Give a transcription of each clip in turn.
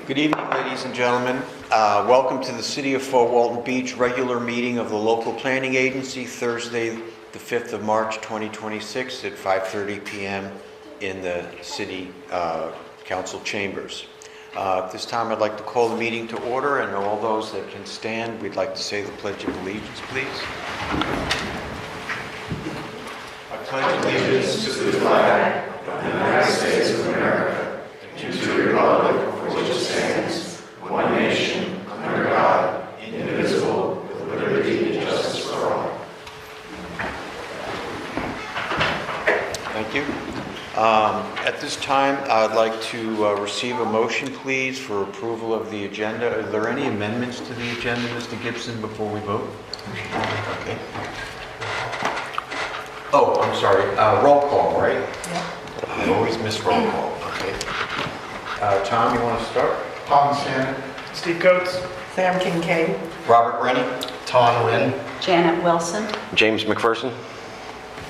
Good evening, ladies and gentlemen. Welcome to the City of Fort Walton Beach regular meeting of the local planning agency, Thursday, the 5th of March, 2026 at 5:30 p.m. in the City Council chambers. At this time, I'd like to call the meeting to order, and all those that can stand, we'd like to say the Pledge of Allegiance, please. I pledge allegiance to the flag of the United States of America and to the republic for which it stands, one nation, under God, indivisible, with liberty and justice for all. Thank you. At this time, I'd like to receive a motion, please, for approval of the agenda. Are there any amendments to the agenda, Mr. Gibson, before we vote? Okay. Oh, I'm sorry. Roll call, right? Yeah. I always miss roll call. Okay. Tom, you want to start? Tom Shannon. Steve Coates. Sam Kincaid. Robert Rennie. Todd Wynn. Janet Wilson. James McPherson.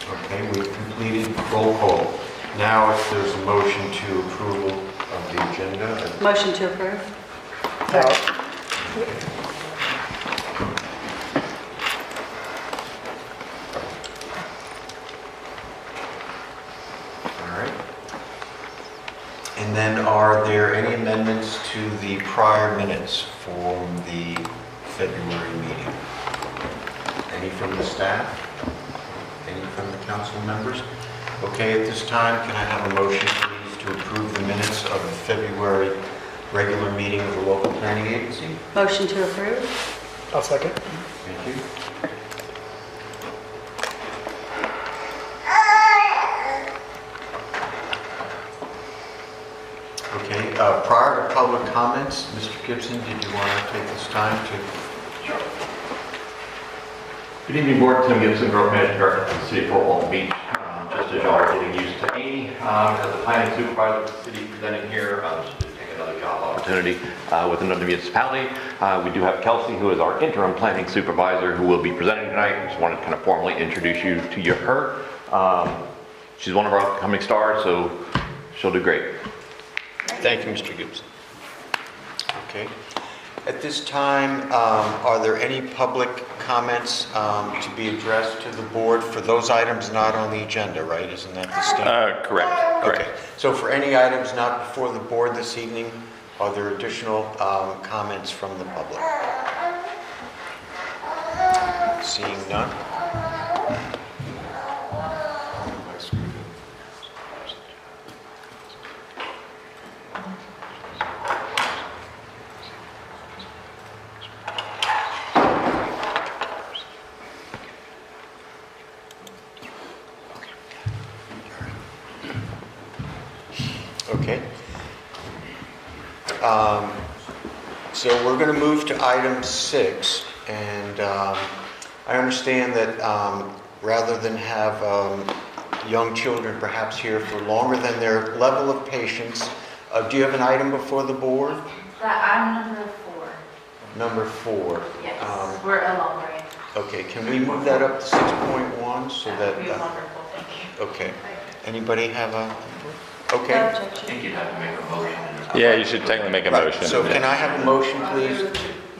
Okay, we've completed roll call. Now, if there's a motion to approval of the agenda. Motion to approve. All right. And then are there any amendments to the prior minutes from the February meeting? Any from the staff? Any from the council members? Okay, at this time, can I have a motion, please, to approve the minutes of the February regular meeting of the local planning agency? Motion to approve. I'll second. Thank you. Okay, prior to public comments, Mr. Gibson, did you want to take this time to... Sure. Good evening, Board. Tim Gibson, Growth Management Director for the City of Fort Walton Beach. Just as y'all are getting used to Amy as the planning supervisor of the city presenting here, just to take another job opportunity with another municipality. We do have Kelsey, who is our interim planning supervisor, who will be presenting tonight. I just wanted to kind of formally introduce you to her. She's one of our upcoming stars, so she'll do great. Thank you, Mr. Gibson. Okay. At this time, are there any public comments to be addressed to the board for those items not on the agenda, right? Isn't that the standard? Correct. Okay. So for any items not before the board this evening, are there additional comments from the public? Seeing none. Okay. So we're going to move to item 6, and I understand that rather than have young children perhaps here for longer than their level of patience, do you have an item before the board? I'm number 4. Number 4. Yes, we're a long way. Okay, can we move that up to 6.1 so That that... would be wonderful, thank you. Okay. Anybody have a... No Okay. I objection. think you'd have to make a motion. Yeah, you should technically make a Right. motion. So can I have a motion, please?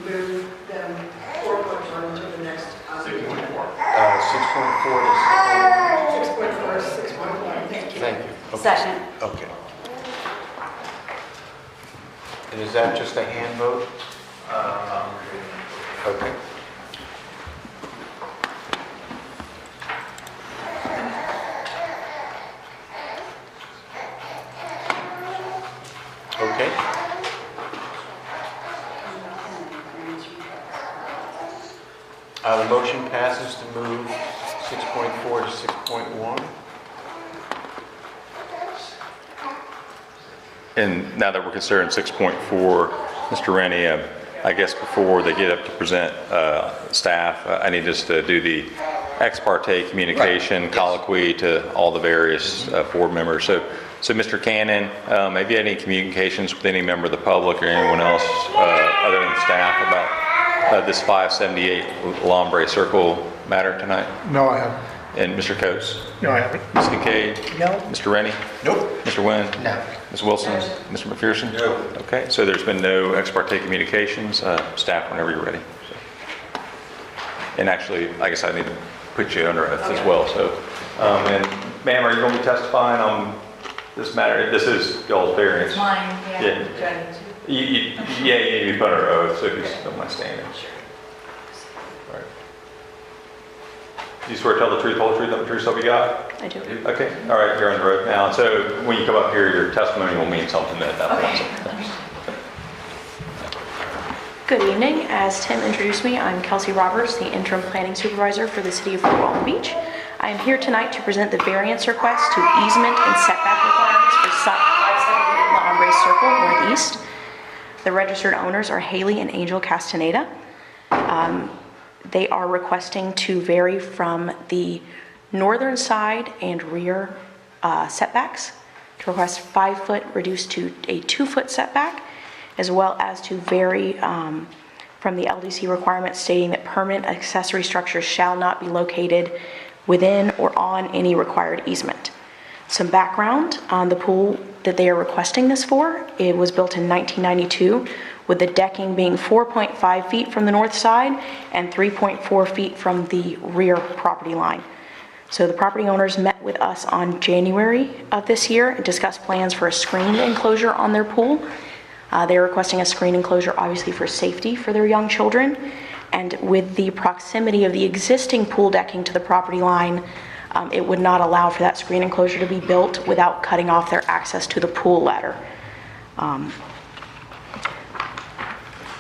Move them 4.1 to the next. 6.4. 6.4 6.4, 6.1. Thank to... you. Thank you. Okay. Second. Okay. And is that just a hand vote? Okay. Okay. The motion passes to move 6.4 to 6.1. And now that we're considering 6.4, Mr. Rennie, I guess before they get up to present staff, I need us to do the ex parte communication Right. Yes. colloquy to all the various board members. So Mr. Cannon, have you had any communications with any member of the public or anyone else other than staff about this 578 Lombre Circle matter tonight? No, I haven't. And Mr. Coates? No, I haven't. Ms. Kincaid? No. Mr. Rennie? Nope. Mr. Wynn? No. Ms. Wilson? Yes. Mr. McPherson? No. Okay, so there's been no ex parte communications. Staff, whenever you're ready. So. And actually, I guess I need to put you under oath as well. So, and ma'am, are you going to be testifying on this matter? This is y'all's variance. Mine, Yeah. yeah. Do I need to? Yeah, you put under oath, so if you don't mind standing. All right. Do you swear to tell the truth, whole truth, nothing but the truth, so help you God? I do. Okay, all right, you're under oath now. So when you come up here, your testimony will mean something at that point. Okay. Good evening. As Tim introduced me, I'm Kelsey Roberts, the interim planning supervisor for the city of Fort Walton Beach. I am here tonight to present the variance request to easement and setback requirements for 578 La Hombre Circle Northeast. The registered owners are Haley and Angel Castaneda. They are requesting to vary from the northern side and rear setbacks, to request 5 foot reduced to a 2 foot setback, as well as to vary from the LDC requirement stating that permanent accessory structures shall not be located within or on any required easement. Some background on the pool that they are requesting this for: it was built in 1992, with the decking being 4.5 feet from the north side and 3.4 feet from the rear property line. So the property owners met with us on January of this year and discussed plans for a screened enclosure on their pool. They're requesting a screen enclosure, obviously for safety for their young children. And with the proximity of the existing pool decking to the property line, it would not allow for that screen enclosure to be built without cutting off their access to the pool ladder.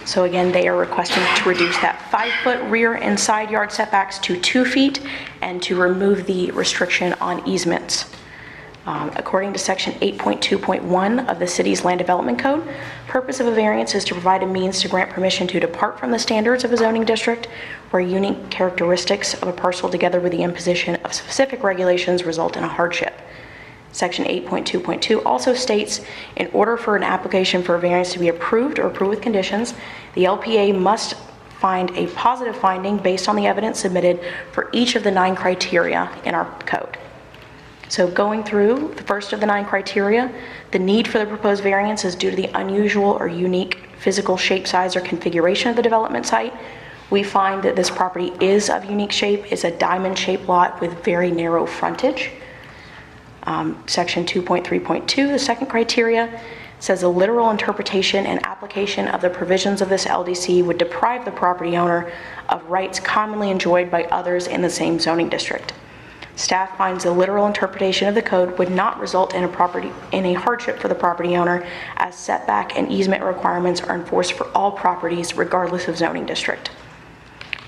So again, they are requesting to reduce that 5 foot rear and side yard setbacks to 2 feet and to remove the restriction on easements. According to section 8.2.1 of the city's land development code, purpose of a variance is to provide a means to grant permission to depart from the standards of a zoning district where unique characteristics of a parcel together with the imposition of specific regulations result in a hardship. Section 8.2.2 also states, in order for an application for a variance to be approved or approved with conditions, the LPA must find a positive finding based on the evidence submitted for each of the 9 criteria in our code. So going through the first of the 9 criteria, the need for the proposed variance is due to the unusual or unique physical shape, size, or configuration of the development site. We find that this property is of unique shape. It's a diamond-shaped lot with very narrow frontage. Section 2.3.2, the second criteria, says a literal interpretation and application of the provisions of this LDC would deprive the property owner of rights commonly enjoyed by others in the same zoning district. Staff finds the literal interpretation of the code would not result in a hardship for the property owner, as setback and easement requirements are enforced for all properties regardless of zoning district.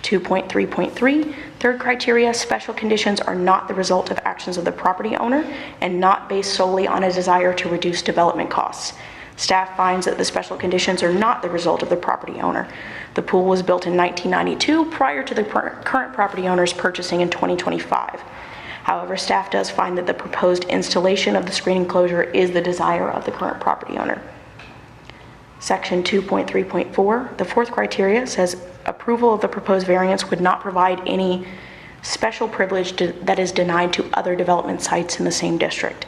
2.3.3, third criteria, special conditions are not the result of actions of the property owner and not based solely on a desire to reduce development costs. Staff finds that the special conditions are not the result of the property owner. The pool was built in 1992 prior to the current property owners purchasing in 2025. However, staff does find that the proposed installation of the screen enclosure is the desire of the current property owner. Section 2.3.4, the fourth criteria, says approval of the proposed variance would not provide any special privilege that is denied to other development sites in the same district.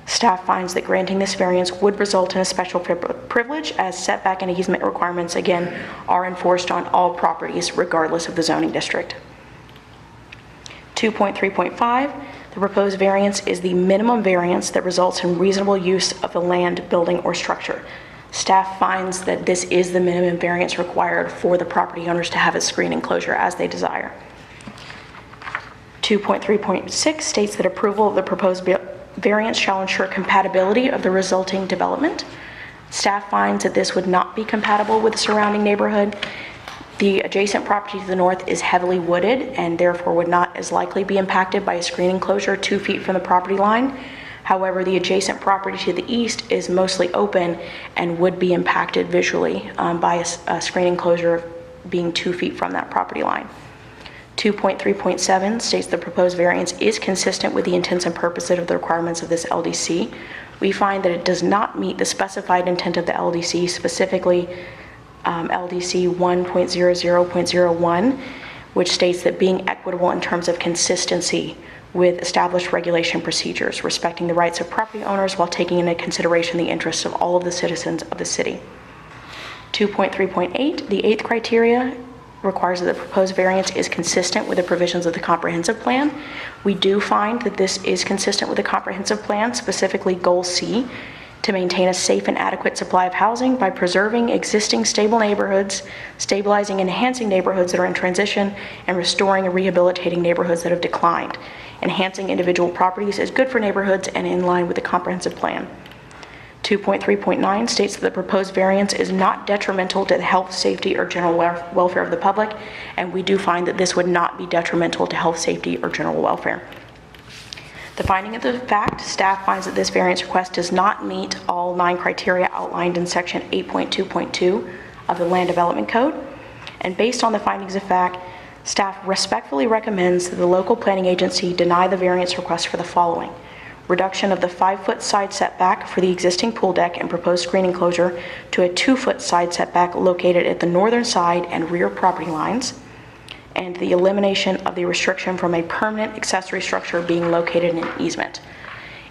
Staff finds that granting this variance would result in a special privilege, as setback and easement requirements, again, are enforced on all properties regardless of the zoning district. 2.3.5, the proposed variance is the minimum variance that results in reasonable use of the land, building, or structure. Staff finds that this is the minimum variance required for the property owners to have a screen enclosure as they desire. 2.3.6 states that approval of the proposed variance shall ensure compatibility of the resulting development. Staff finds that this would not be compatible with the surrounding neighborhood. The adjacent property to the north is heavily wooded and therefore would not as likely be impacted by a screen enclosure 2 feet from the property line. However, the adjacent property to the east is mostly open and would be impacted visually by a screen enclosure being 2 feet from that property line. 2.3.7 states the proposed variance is consistent with the intents and purposes of the requirements of this LDC. We find that it does not meet the specified intent of the LDC, specifically LDC 1.00.01, which states that being equitable in terms of consistency with established regulation procedures, respecting the rights of property owners while taking into consideration the interests of all of the citizens of the city. 2.3.8, the eighth criteria requires that the proposed variance is consistent with the provisions of the comprehensive plan. We do find that this is consistent with the comprehensive plan, specifically Goal C, to maintain a safe and adequate supply of housing by preserving existing stable neighborhoods, stabilizing and enhancing neighborhoods that are in transition, and restoring and rehabilitating neighborhoods that have declined. Enhancing individual properties is good for neighborhoods and in line with the comprehensive plan. 2.3.9 states that the proposed variance is not detrimental to the health, safety, or general welfare of the public, and we do find that this would not be detrimental to health, safety, or general welfare. The finding of the fact, staff finds that this variance request does not meet all 9 criteria outlined in section 8.2.2 of the Land Development Code, and based on the findings of fact, staff respectfully recommends that the local planning agency deny the variance request for the following: reduction of the 5-foot side setback for the existing pool deck and proposed screen enclosure to a 2-foot side setback located at the northern side and rear property lines, and the elimination of the restriction from a permanent accessory structure being located in an easement.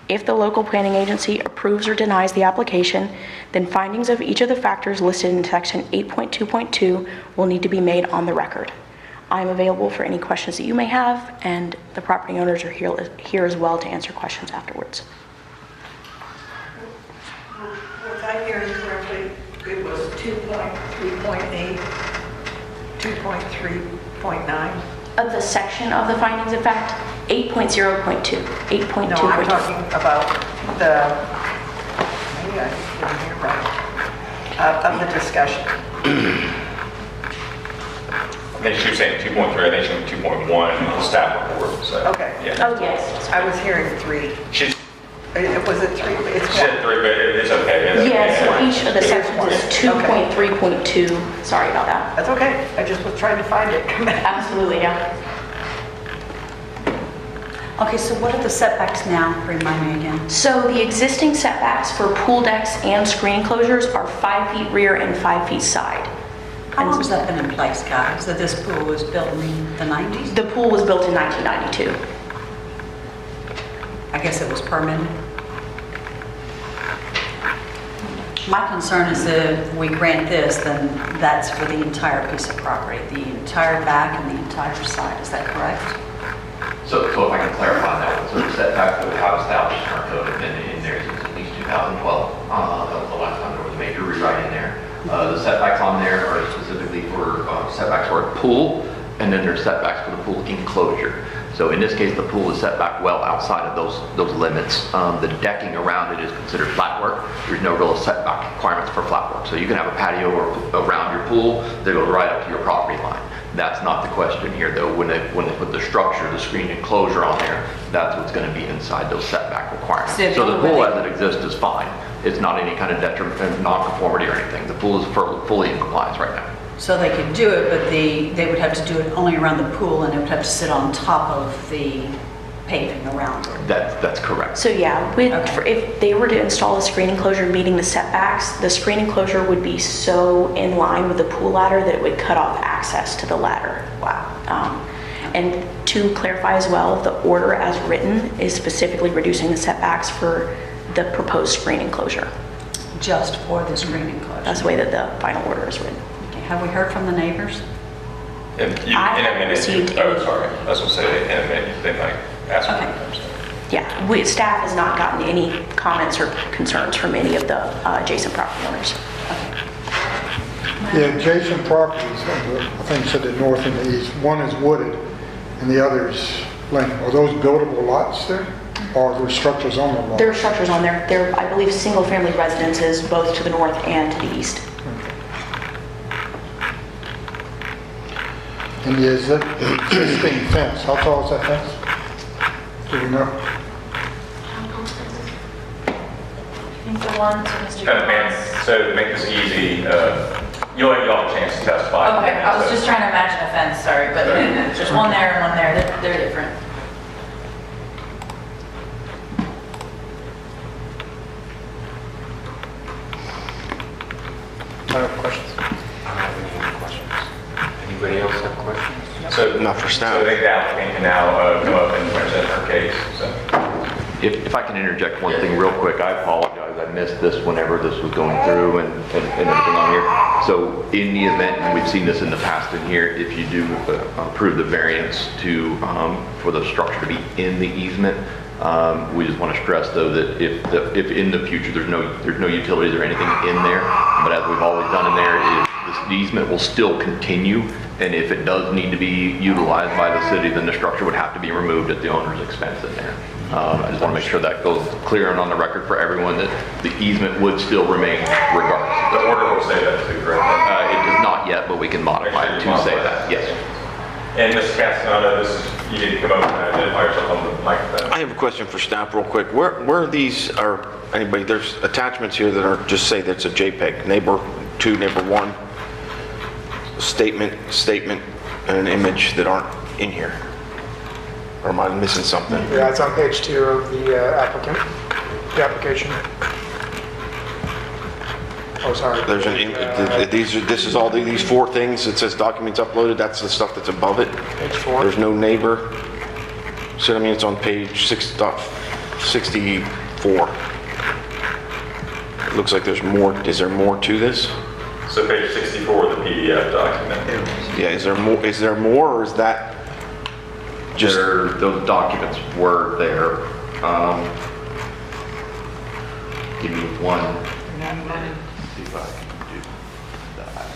If the local planning agency approves or denies the application, then findings of each of the factors listed in section 8.2.2 will need to be made on the record. I'm available for any questions that you may have, and the property owners are here as well to answer questions afterwards. Was I hearing correctly? It was 2.3.8, 2.3.9? Of the section of the findings of fact, 8.0.2, 8.2.2. No, I'm talking about the, maybe I didn't hear right, of the discussion. I think she was saying 2.3, I think she was 2.1 in the staff report, so. Okay. Yeah. Oh, yes. I was hearing 3. She Was it 3? It's said 3, but it's okay. It's Yes, so okay. each of the sections is 2.3.2. Sorry about that. That's okay. I just was trying to find it. Absolutely, yeah. Okay, so what are the setbacks now? Remind me again. So the existing setbacks for pool decks and screen enclosures are 5 feet rear and 5 feet side. How long has that been in place, guys? That this pool was built in the 90s? The pool was built in 1992. I guess it was permanent. My concern is that if we grant this, then that's for the entire piece of property, the entire back and the entire side. Is that correct? So if I can clarify that, so the setbacks that we have established in our code have been in there since at least 2012. That was the last time there was a major rewrite in there. The setbacks on there are specifically for setbacks for a pool, and then there's setbacks for the pool enclosure. So in this case, the pool is set back well outside of those limits. The decking around it is considered flat work. There's no real setback requirements for flat work. So you can have a patio around your pool that goes right up to your property line. That's not the question here, though. When they put the structure, the screen enclosure on there, that's what's going to be inside those setback requirements. So the pool as it exists is fine. It's not any kind of detriment, non-conformity or anything. The pool is fully in compliance right now. So they could do it, but they would have to do it only around the pool, and it would have to sit on top of the paving around it. That's correct. So yeah, if they were to install a screen enclosure meeting the setbacks, the screen enclosure would be so in line with the pool ladder that it would cut off access to the ladder. Wow. And to clarify as well, the order as written is specifically reducing the setbacks for the proposed screen enclosure. Just for the screen enclosure. That's the way that the final order is written. Okay, have we heard from the neighbors? I haven't received any. Oh, sorry. I was going to say, in a minute, they might ask for Okay. them. So. Yeah, staff has not gotten any comments or concerns from any of the adjacent property owners. The adjacent properties, I think you said the north and the east, one is wooded and the other is land. Are those buildable lots there? Or are there structures on the lot? There are structures on there. They're, I believe, single-family residences both to the north and to the east. And the existing fence, how tall is that fence? Do we know? I think the one to Mr. Kind of man, Jones. so to make this easy, you'll have a chance to testify. Okay, I was just trying to imagine a fence, sorry, but there's one there and one there. They're different. I have questions. I don't have any more questions. Anybody else have questions? So, Not for staff. So I think the applicant can now come up and present her case, so. If I can interject one thing real quick, I apologize, I missed this whenever this was going through and everything on here. So in the event, and we've seen this in the past in here, if you do approve the variance to, for the structure to be in the easement, we just want to stress though that if in the future there's no utilities or anything in there, but as we've always done in there, is this easement will still continue, and if it does need to be utilized by the city, then the structure would have to be removed at the owner's expense in there. I just want to make sure that goes clear and on the record for everyone that the easement would still remain regardless. The order will say that too, correct? It does not yet, but we can modify it to say that, yes. And Ms. Castaneda, you need to come up and identify yourself on the microphone. I have a question for staff real quick. Where are these, or anybody, there's attachments here that are, just say that's a JPEG, neighbor 2, neighbor 1, statement, and an image that aren't in here. Or am I missing something? Yeah, it's on page 2 of the applicant, the application. Oh, sorry. There's this is all these 4 things. It says documents uploaded. That's the stuff that's above it. Page 4. There's no neighbor. So I mean, it's on page 64. It looks like there's more. Is there more to this? So page 64 of the PDF document. Yeah. Is there more? Is there more, or is that just Those documents were there. Give me one. See if I can do that.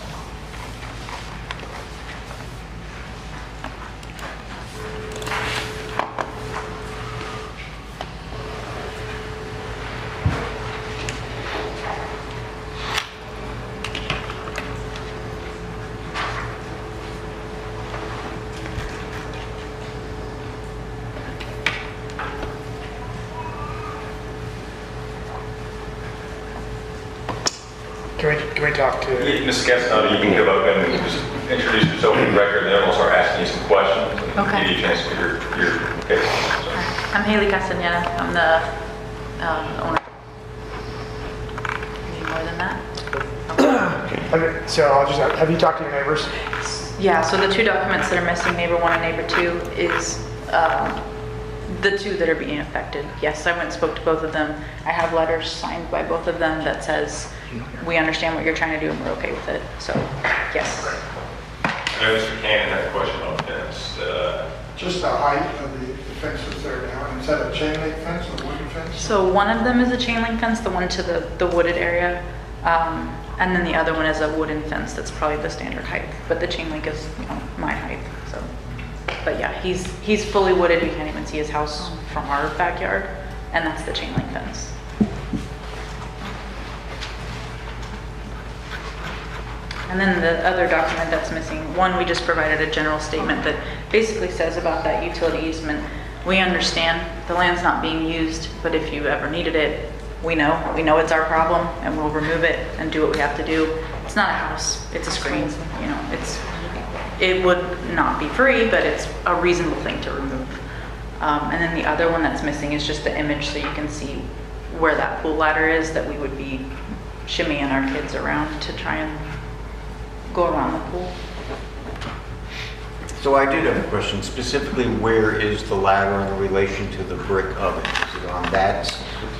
Can we talk to? Ms. Castaneda, you can come up and just introduce yourself in the record, and then we'll start asking you some questions. And Okay. give you a chance to get your case. So. I'm Haley Castaneda. I'm the owner. Need more than that? Okay, so I'll just, have you talked to your neighbors? Yeah, so the 2 documents that are missing, neighbor 1 and neighbor 2, is the 2 that are being affected. Yes, I went and spoke to both of them. I have letters signed by both of them that says, we understand what you're trying to do and we're okay with it. So, yes. I know Mr. Cannon had a question on the fence. Just the height of the fence that's there now, is that a chain link fence or wooden fence? So one of them is a chain link fence, the one to the wooded area. And then the other one is a wooden fence that's probably the standard height. But the chain link is, my height, so. But yeah, he's fully wooded. You can't even see his house from our backyard. And that's the chain link fence. And then the other document that's missing, one, we just provided a general statement that basically says about that utility easement. We understand the land's not being used, but if you ever needed it, we know it's our problem and we'll remove it and do what we have to do. It's not a house, it's a screen, it would not be free, but it's a reasonable thing to remove. And then the other one that's missing is just the image so you can see where that pool ladder is that we would be shimmying our kids around to try and go around the pool. So I did have a question, specifically where is the ladder in relation to the brick oven? Is it on that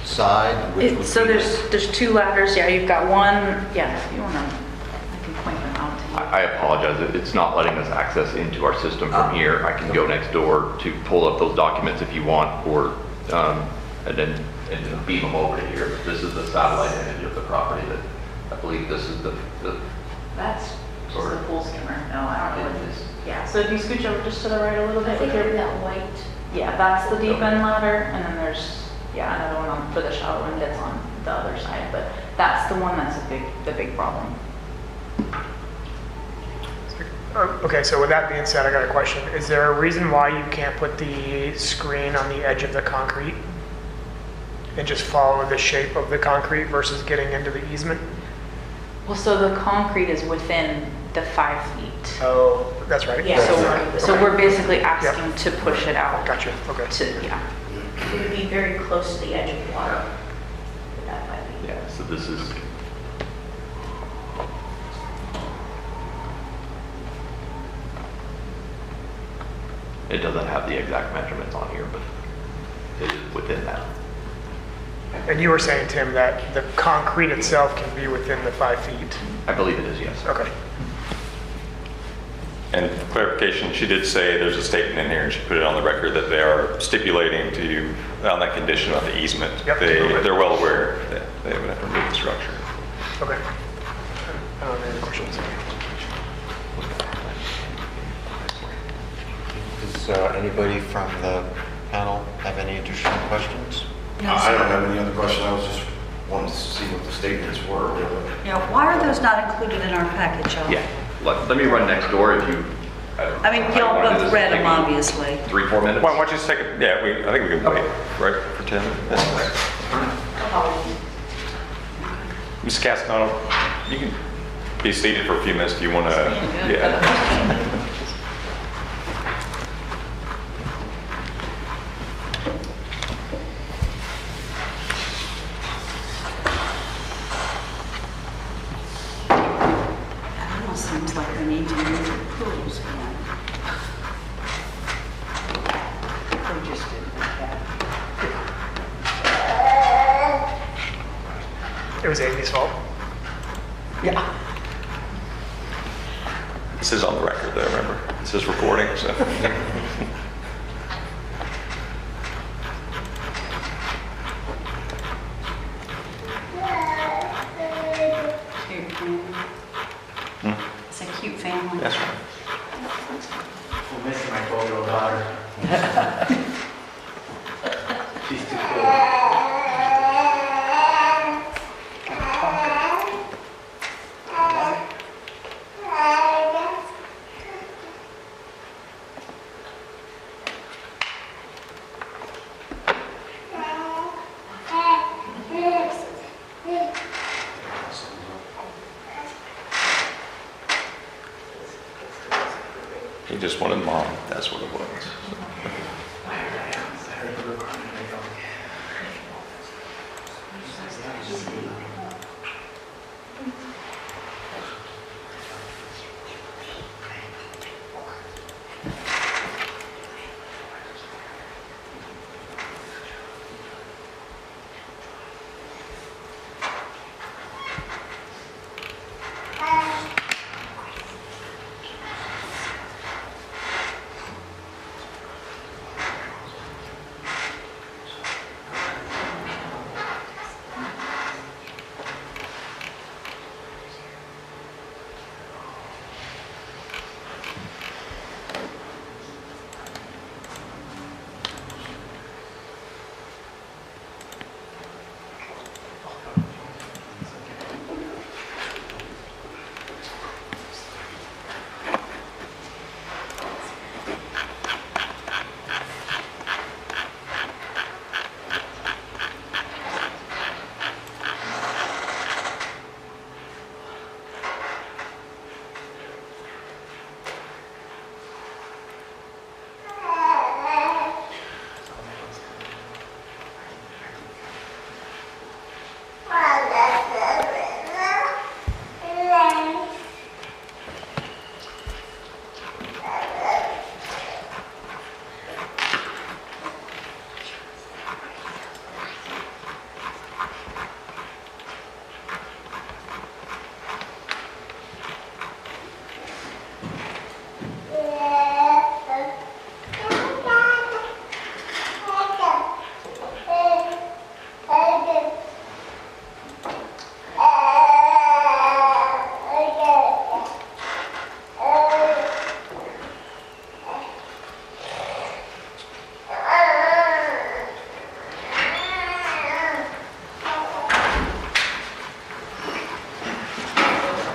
side? Which would So be there's 2 ladders, yeah, you've got one, yeah, if you wanna, I can point them out to you. I apologize, it's not letting us access into our system from here. I can go next door to pull up those documents if you want, or, and then beam them over to here. This is the satellite image of the property that, I believe this is the That's just Or- the pool skimmer, no, I don't know what it is. Yeah, so if you scooch over just to the right a little bit. that white. Yeah, that's the deep end ladder, and then there's, another one for the shower room that's on the other side, but that's the one that's the big problem. Okay, so with that being said, I got a question. Is there a reason why you can't put the screen on the edge of the concrete and just follow the shape of the concrete versus getting into the easement? Well, so the concrete is within the 5 feet. Oh, that's right. Yeah. So we're basically asking to push it out. Gotcha, okay. Yeah. It would be very close to the edge of the water. That might be. Yeah, so this is, It doesn't have the exact measurements on here, but it is within that. And you were saying, Tim, that the concrete itself can be within the 5 feet? I believe it is, yes. Okay. And for clarification, she did say there's a statement in here, and she put it on the record, that they are stipulating to, on that condition of the easement. Yep. They're well aware that they would have to remove the structure. Okay. I don't have any questions. Does anybody from the panel have any additional questions? I don't have any other question. I was just wanting to see what the statements were, really. Yeah, why are those not included in our package, John? Yeah, let me run next door if you. I mean, y'all both read them, obviously. 3-4 minutes? Why don't you just take it, yeah, I think we can wait, right, for 10 minutes? Ms. Castanano, you can be seated for a few minutes if you want to, yeah. It almost seems like we need to move the pools again. They just didn't like that. It was Amy's fault. Yeah. This is on the record though, remember? This is recording, so. Cute family. It's a cute family. That's right. We're missing my 12-year-old daughter. She's too cool. He just wanted mom, that's what it was.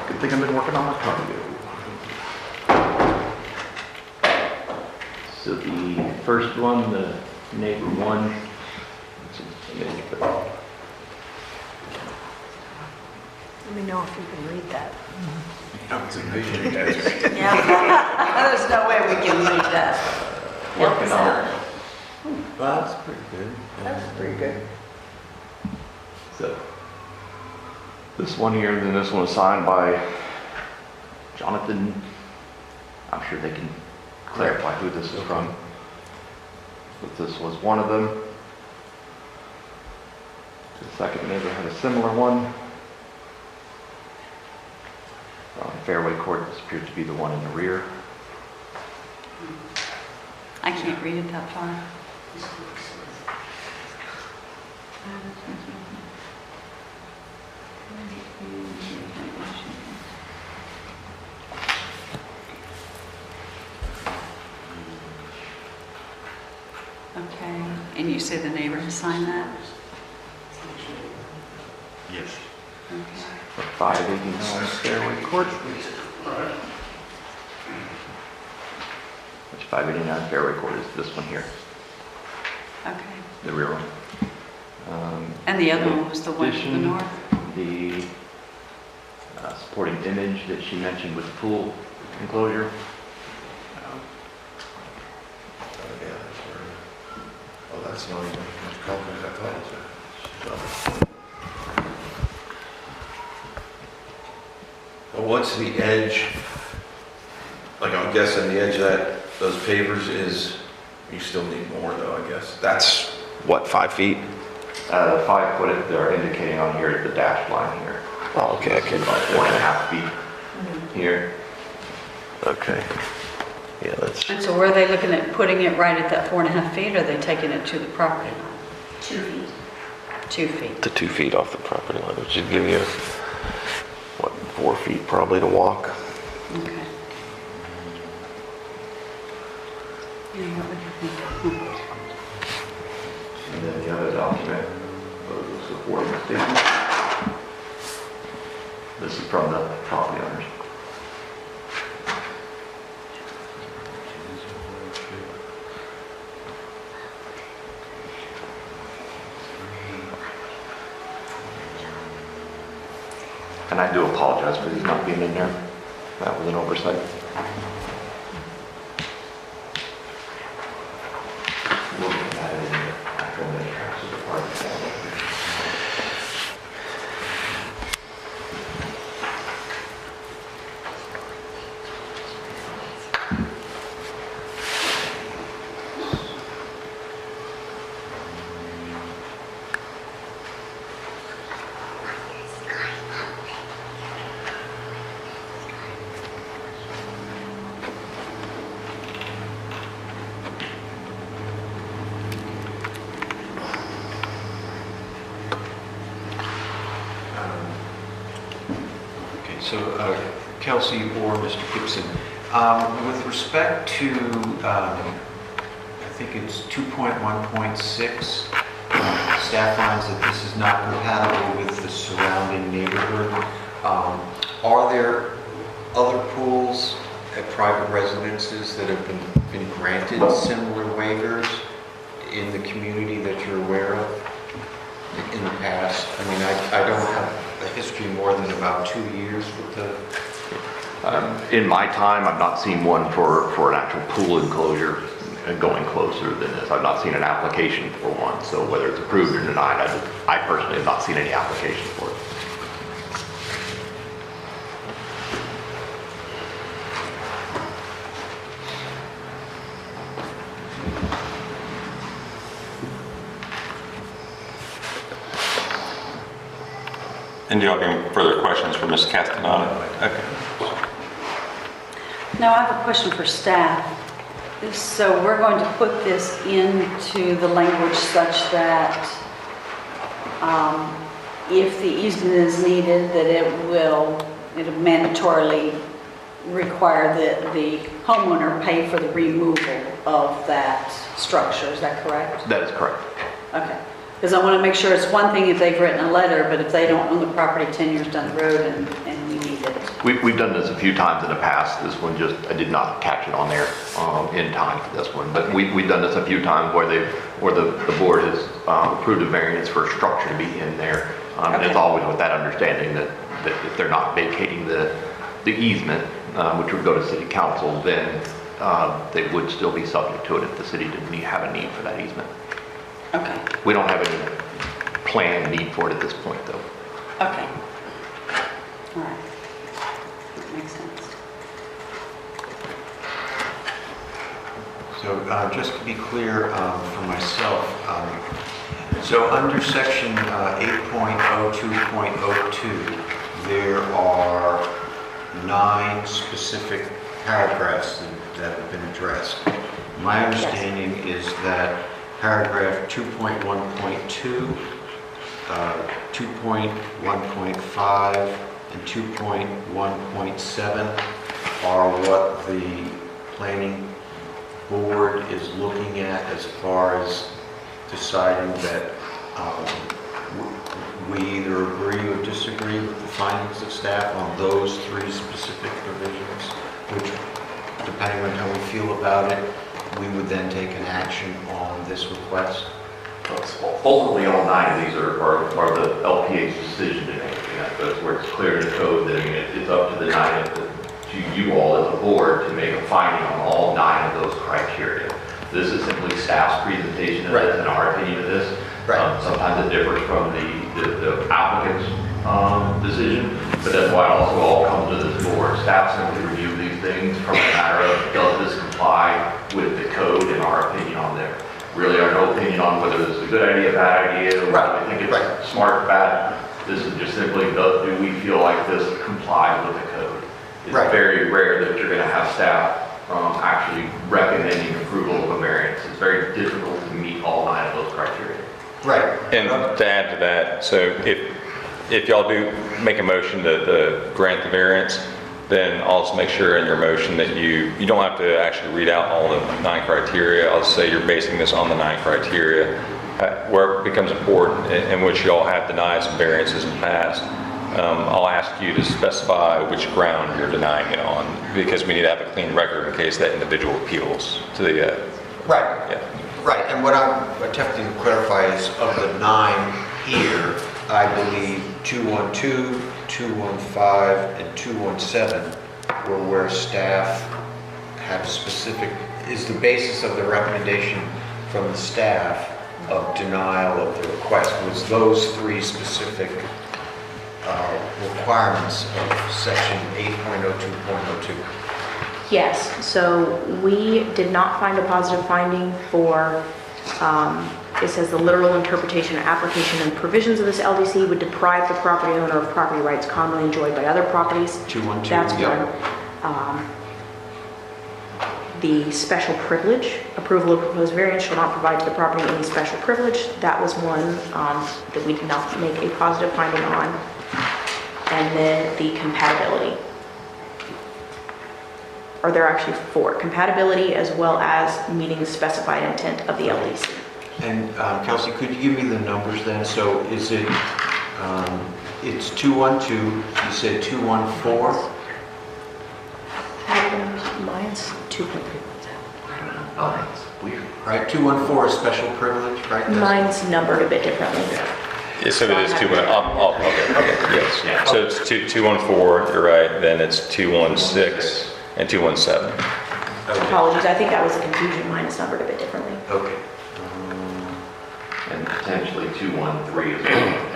I think I've been working on my cardio. So the first one, the neighbor one. Let me know if you can read that. Yeah. There's no way we can read that. Help us out. Well, that's pretty good. That's pretty good. So this one here, and then this one was signed by Jonathan. I'm sure they can clarify who this is from. But this was one of them. The second neighbor had a similar one. Fairway Court, this appears to be the one in the rear. I can't read it that far. Okay, and you say the neighbor has signed that? Yes. Okay. For 589 Fairway Court. Which 589 Fairway Court is this one here, Okay. the rear one. And the other one was the one to the addition, north? The supporting image that she mentioned with the pool enclosure. Oh, that's not even as complicated as I thought it was. Well, what's the edge? Like, I'm guessing the edge of those pavers is, you still need more though, I guess. That's, what, 5 feet? 5 foot, they're indicating on here is the dash line here. Oh, okay, okay. About 4.5 feet here. Okay. Yeah, that's, And so were they looking at putting it right at that 4.5 feet, or are they taking it to the property line? 2 feet. 2 feet. to 2 feet off the property line, which would give you, what, 4 feet probably to walk? Okay. Yeah, what would you think? And then the other document, the supporting statement. This is from the property owners. And I do apologize for these not being in there. That was an oversight. We'll get that in the actual minutes of the party. Okay, so Kelsey or Mr. Gibson, with respect to, I think it's 2.1.6, staff finds that this is not compatible with the surrounding neighborhood. Are there other pools at private residences that have been granted similar waivers in the community that you're aware of in the past? I mean, I don't have a history more than about 2 years with the... In my time, I've not seen one for an actual pool enclosure going closer than this. I've not seen an application for one, so whether it's approved or denied, I personally have not seen any application for it. And do you have any further questions for Ms. Castellano? Okay. Now, I have a question for staff. So we're going to put this into the language such that if the easement is needed, that it'll mandatorily require that the homeowner pay for the removal of that structure. Is that correct? That is correct. Okay. Because I want to make sure it's one thing if they've written a letter, but if they don't own the property 10 years down the road and we need it. We've done this a few times in the past. This one just, I did not catch it on there in time for this one. But we've done this a few times where the board has approved a variance for a structure to be in there. And it's always with that understanding that if they're not vacating the easement, which would go to city council, then they would still be subject to it if the city didn't have a need for that easement. Okay. We don't have any planned need for it at this point, though. Okay. All right. That makes sense. So just to be clear for myself, so under section 8.02.02, there are 9 specific paragraphs that have been addressed. My understanding is that paragraph 2.1.2, 2.1.5, and 2.1.7 are what the planning board is looking at as far as deciding that we either agree or disagree with the findings of staff on those 3 specific provisions, which, depending on how we feel about it, we would then take an action on this request. Ultimately, all 9 of these are the LPA's decision to make. That's where it's clear in the code that, I mean, it's up to the 9 to you all as a board to make a finding on all 9 of those criteria. This is simply staff's presentation of this and our opinion of this. Sometimes it differs from the applicant's decision, but that's why it also all comes to this board. Staff simply review these things from a matter of, does this comply with the code and our opinion on there. Really our no opinion on whether this is a good idea, bad idea, or whether we think it's smart, bad. This is just simply, do we feel like this complies with the code? It's very rare that you're going to have staff actually recommending approval of a variance. It's very difficult to meet all 9 of those criteria. Right. And to add to that, so if y'all do make a motion to grant the variance, then I'll just make sure in your motion that you don't have to actually read out all the 9 criteria. I'll just say you're basing this on the 9 criteria. Where it becomes important, in which y'all have denied some variances in the past, I'll ask you to specify which ground you're denying it on, because we need to have a clean record in case that individual appeals to the... Right. And what I'm attempting to clarify is, of the 9 here, I believe 212, 215, and 217 were where staff have specific, is the basis of the recommendation from the staff of denial of the request, was those 3 specific requirements of section 8.02.02. Yes, so we did not find a positive finding for, it says the literal interpretation, application, and provisions of this LDC would deprive the property owner of property rights commonly enjoyed by other properties. 212. That's one. The special privilege, approval of proposed variance shall not provide to the property any special privilege. That was one that we did not make a positive finding on. And then the compatibility. Or there are actually 4. Compatibility as well as meeting the specified intent of the LDC. And Kelsey, could you give me the numbers then? So is it, it's 212, you said 214? Mine's 2.3. I don't know. It's weird. Right, 214 is special privilege, right? Mine's numbered a bit differently. Yeah, so it is 214, okay, yes. So it's 214, you're right, then it's 216 and 217. Apologies, I think that was a confusion. Mine is numbered a bit differently. Okay. And potentially 213 is in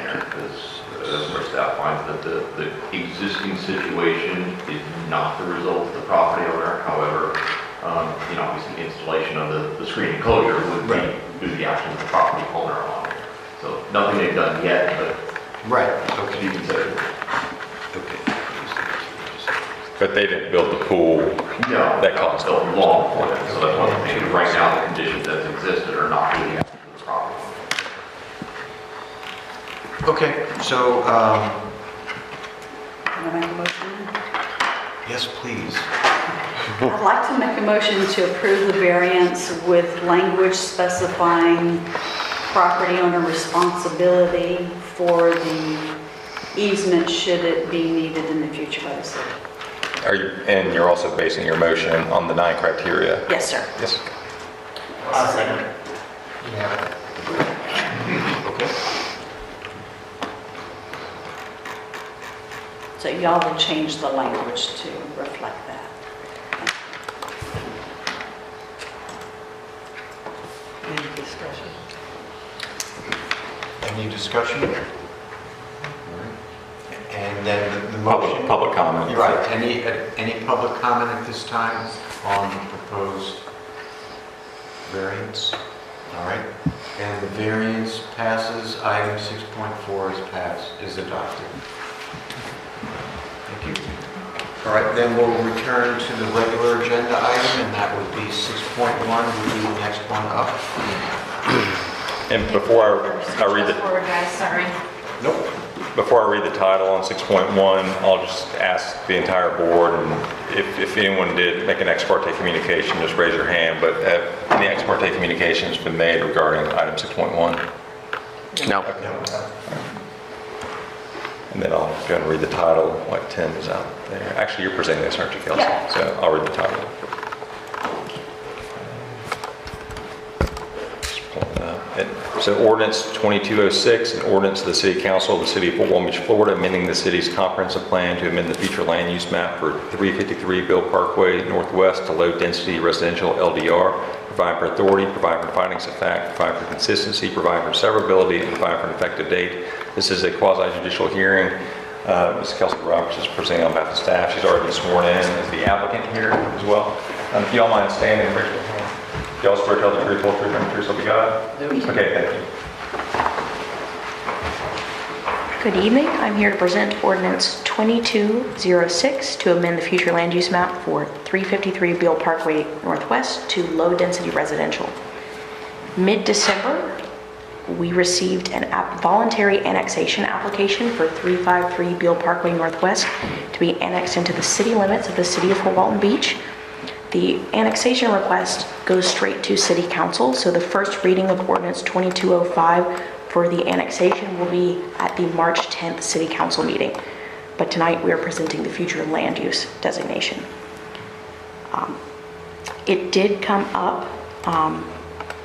there, because that's where staff finds that the existing situation is not the result of the property owner. However, obviously installation of the screen enclosure would be the action of the property owner on it. So nothing they've done yet, but to be considered. Okay. But they didn't build the pool. No, that cost built long for them. So that's one of the things. Right now, the conditions that existed are not really action of the property owner. Okay, so, Can I make a motion? yes, please. I'd like to make a motion to approve the variance with language specifying property owner responsibility for the easement should it be needed in the future by the city. And you're also basing your motion on the 9 criteria? Yes, sir. Yes. I'll second. Okay. So y'all will change the language to reflect that. Any discussion? Any discussion? And then the motion? Public comment. You're right. Any public comment at this time on the proposed variance. All right. And the variance passes. Item 6.4 is adopted. Thank you. All right, then we'll return to the regular agenda item, and that would be 6.1, would be the next one up. And before I read the... Forward, guys, sorry. Nope. Before I read the title on 6.1, I'll just ask the entire board, and if anyone did make an ex parte communication, just raise your hand, but have any ex parte communications been made regarding item 6.1? No. And then I'll go and read the title, what Tim is out there. Actually, you're presenting this, aren't you, Kelsey? Yeah. So I'll read the title. Just pull it up. So ordinance 2206, an ordinance of the City Council of the City of Fort Walton Beach, Florida, amending the city's comprehensive plan to amend the future land use map for 353 Bill Parkway Northwest to low-density residential LDR, provide for authority, provide for findings of fact, provide for consistency, provide for severability, and provide for an effective date. This is a quasi-judicial hearing. Ms. Kelsey Roberts is presenting on behalf of staff. She's already been sworn in as the applicant here as well. If you all mind standing, raise your hand. Do you all swear to tell the truth, whole truth, and the truth, so help you God? Okay, thank you. Good evening. I'm here to present ordinance 2206 to amend the future land use map for 353 Beale Parkway Northwest to low-density residential. Mid-December, we received a voluntary annexation application for 353 Beale Parkway Northwest to be annexed into the city limits of the city of Fort Walton Beach. The annexation request goes straight to City Council, so the first reading of ordinance 2205 for the annexation will be at the March 10th City Council meeting. But tonight we are presenting the future land use designation. It did come up,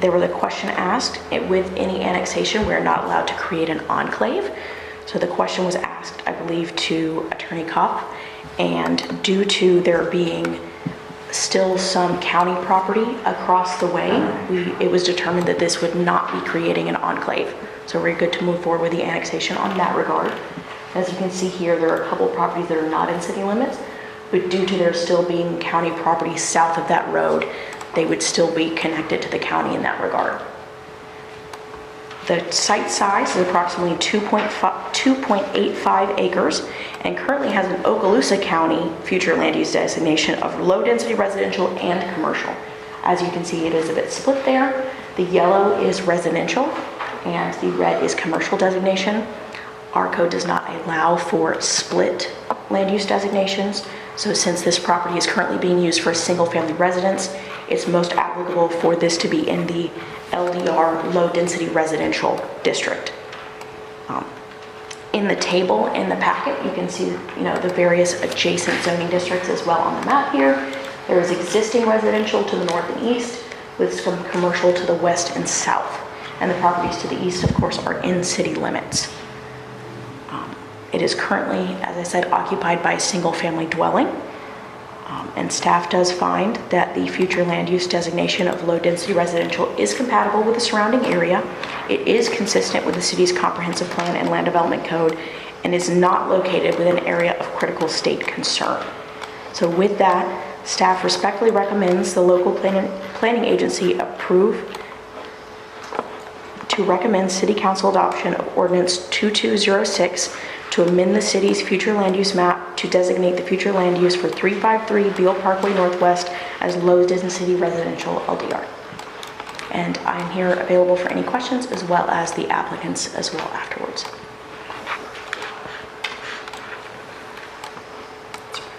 there was a question asked, with any annexation we're not allowed to create an enclave. So the question was asked, I believe, to Attorney Kopp, and due to there being still some county property across the way, it was determined that this would not be creating an enclave. So we're good to move forward with the annexation on that regard. As you can see here, there are a couple of properties that are not in city limits, but due to there still being county property south of that road, they would still be connected to the county in that regard. The site size is approximately 2.85 acres and currently has an Okaloosa County future land use designation of low density residential and commercial. As you can see, it is a bit split there. The yellow is residential and the red is commercial designation. Our code does not allow for split land use designations. So since this property is currently being used for a single family residence, it's most applicable for this to be in the LDR, low density residential district. In the table in the packet, you can see the various adjacent zoning districts as well on the map here. There is existing residential to the north and east with some commercial to the west and south. And the properties to the east, of course, are in city limits. It is currently, as I said, occupied by a single family dwelling. And staff does find that the future land use designation of low density residential is compatible with the surrounding area. It is consistent with the city's comprehensive plan and land development code and is not located within an area of critical state concern. So with that, staff respectfully recommends the local planning agency recommend City Council adoption of ordinance 2206 to amend the city's future land use map to designate the future land use for 353 Beale Parkway Northwest as low density residential LDR. And I'm here available for any questions as well as the applicants as well afterwards.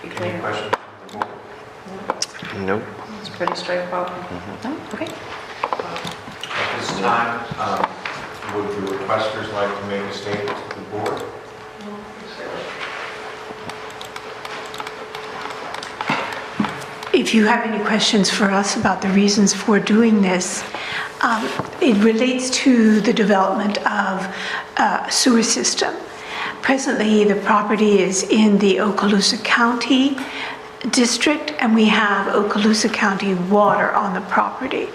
Any questions? Nope. It's pretty straightforward. No? Okay. At this time, would the requesters like to make a statement to the board? If you have any questions for us about the reasons for doing this, it relates to the development of a sewer system. Presently, the property is in the Okaloosa County district, and we have Okaloosa County water on the property.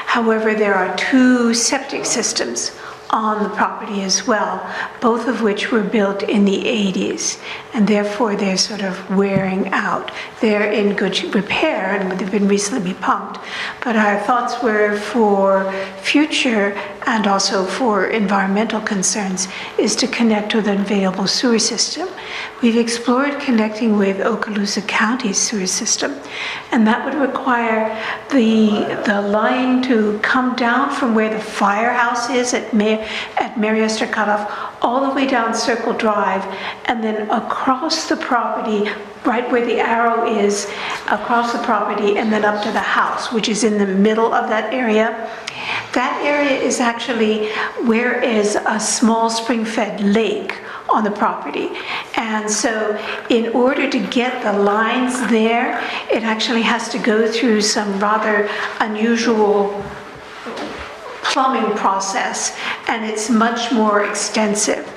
However, there are two septic systems on the property as well, both of which were built in the 80s, and therefore they're sort of wearing out. They're in good repair and they've been recently pumped, but our thoughts were for future and also for environmental concerns is to connect with an available sewer system. We've explored connecting with Okaloosa County's sewer system, and that would require the line to come down from where the firehouse is at Mary Esther Cutoff all the way down Circle Drive, and then across the property, right where the arrow is, across the property, and then up to the house, which is in the middle of that area. That area is actually where is a small spring-fed lake on the property. And so in order to get the lines there, it actually has to go through some rather unusual plumbing process, and it's much more extensive.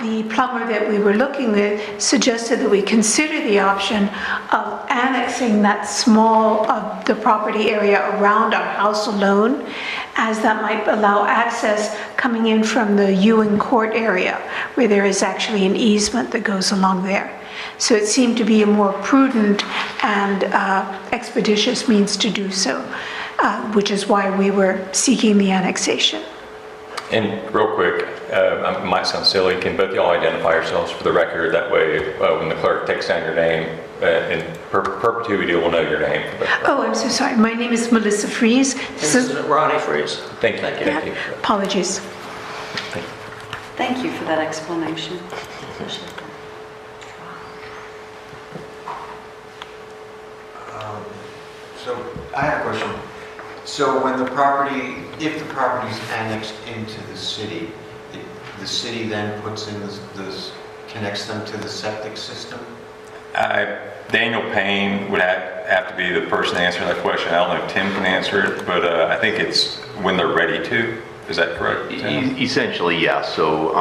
The plumber that we were looking with suggested that we consider the option of annexing that small of the property area around our house alone, as that might allow access coming in from the Ewing Court area, where there is actually an easement that goes along there. So it seemed to be a more prudent and expeditious means to do so, which is why we were seeking the annexation. And real quick, it might sound silly, can both y'all identify yourselves for the record? That way, when the clerk takes down your name, in perpetuity, we'll know your name. Oh, I'm so sorry. My name is Melissa Fries. This is Ronnie Freeze. Thank you. Thank you. Apologies. Thank you for that explanation. So I have a question. So when the property, if the property is annexed into the city then puts in this, connects them to the septic system? Daniel Payne would have to be the person to answer that question. I don't know if Tim can answer it, but I think it's when they're ready to. Is that correct, Tim? Essentially, yes. So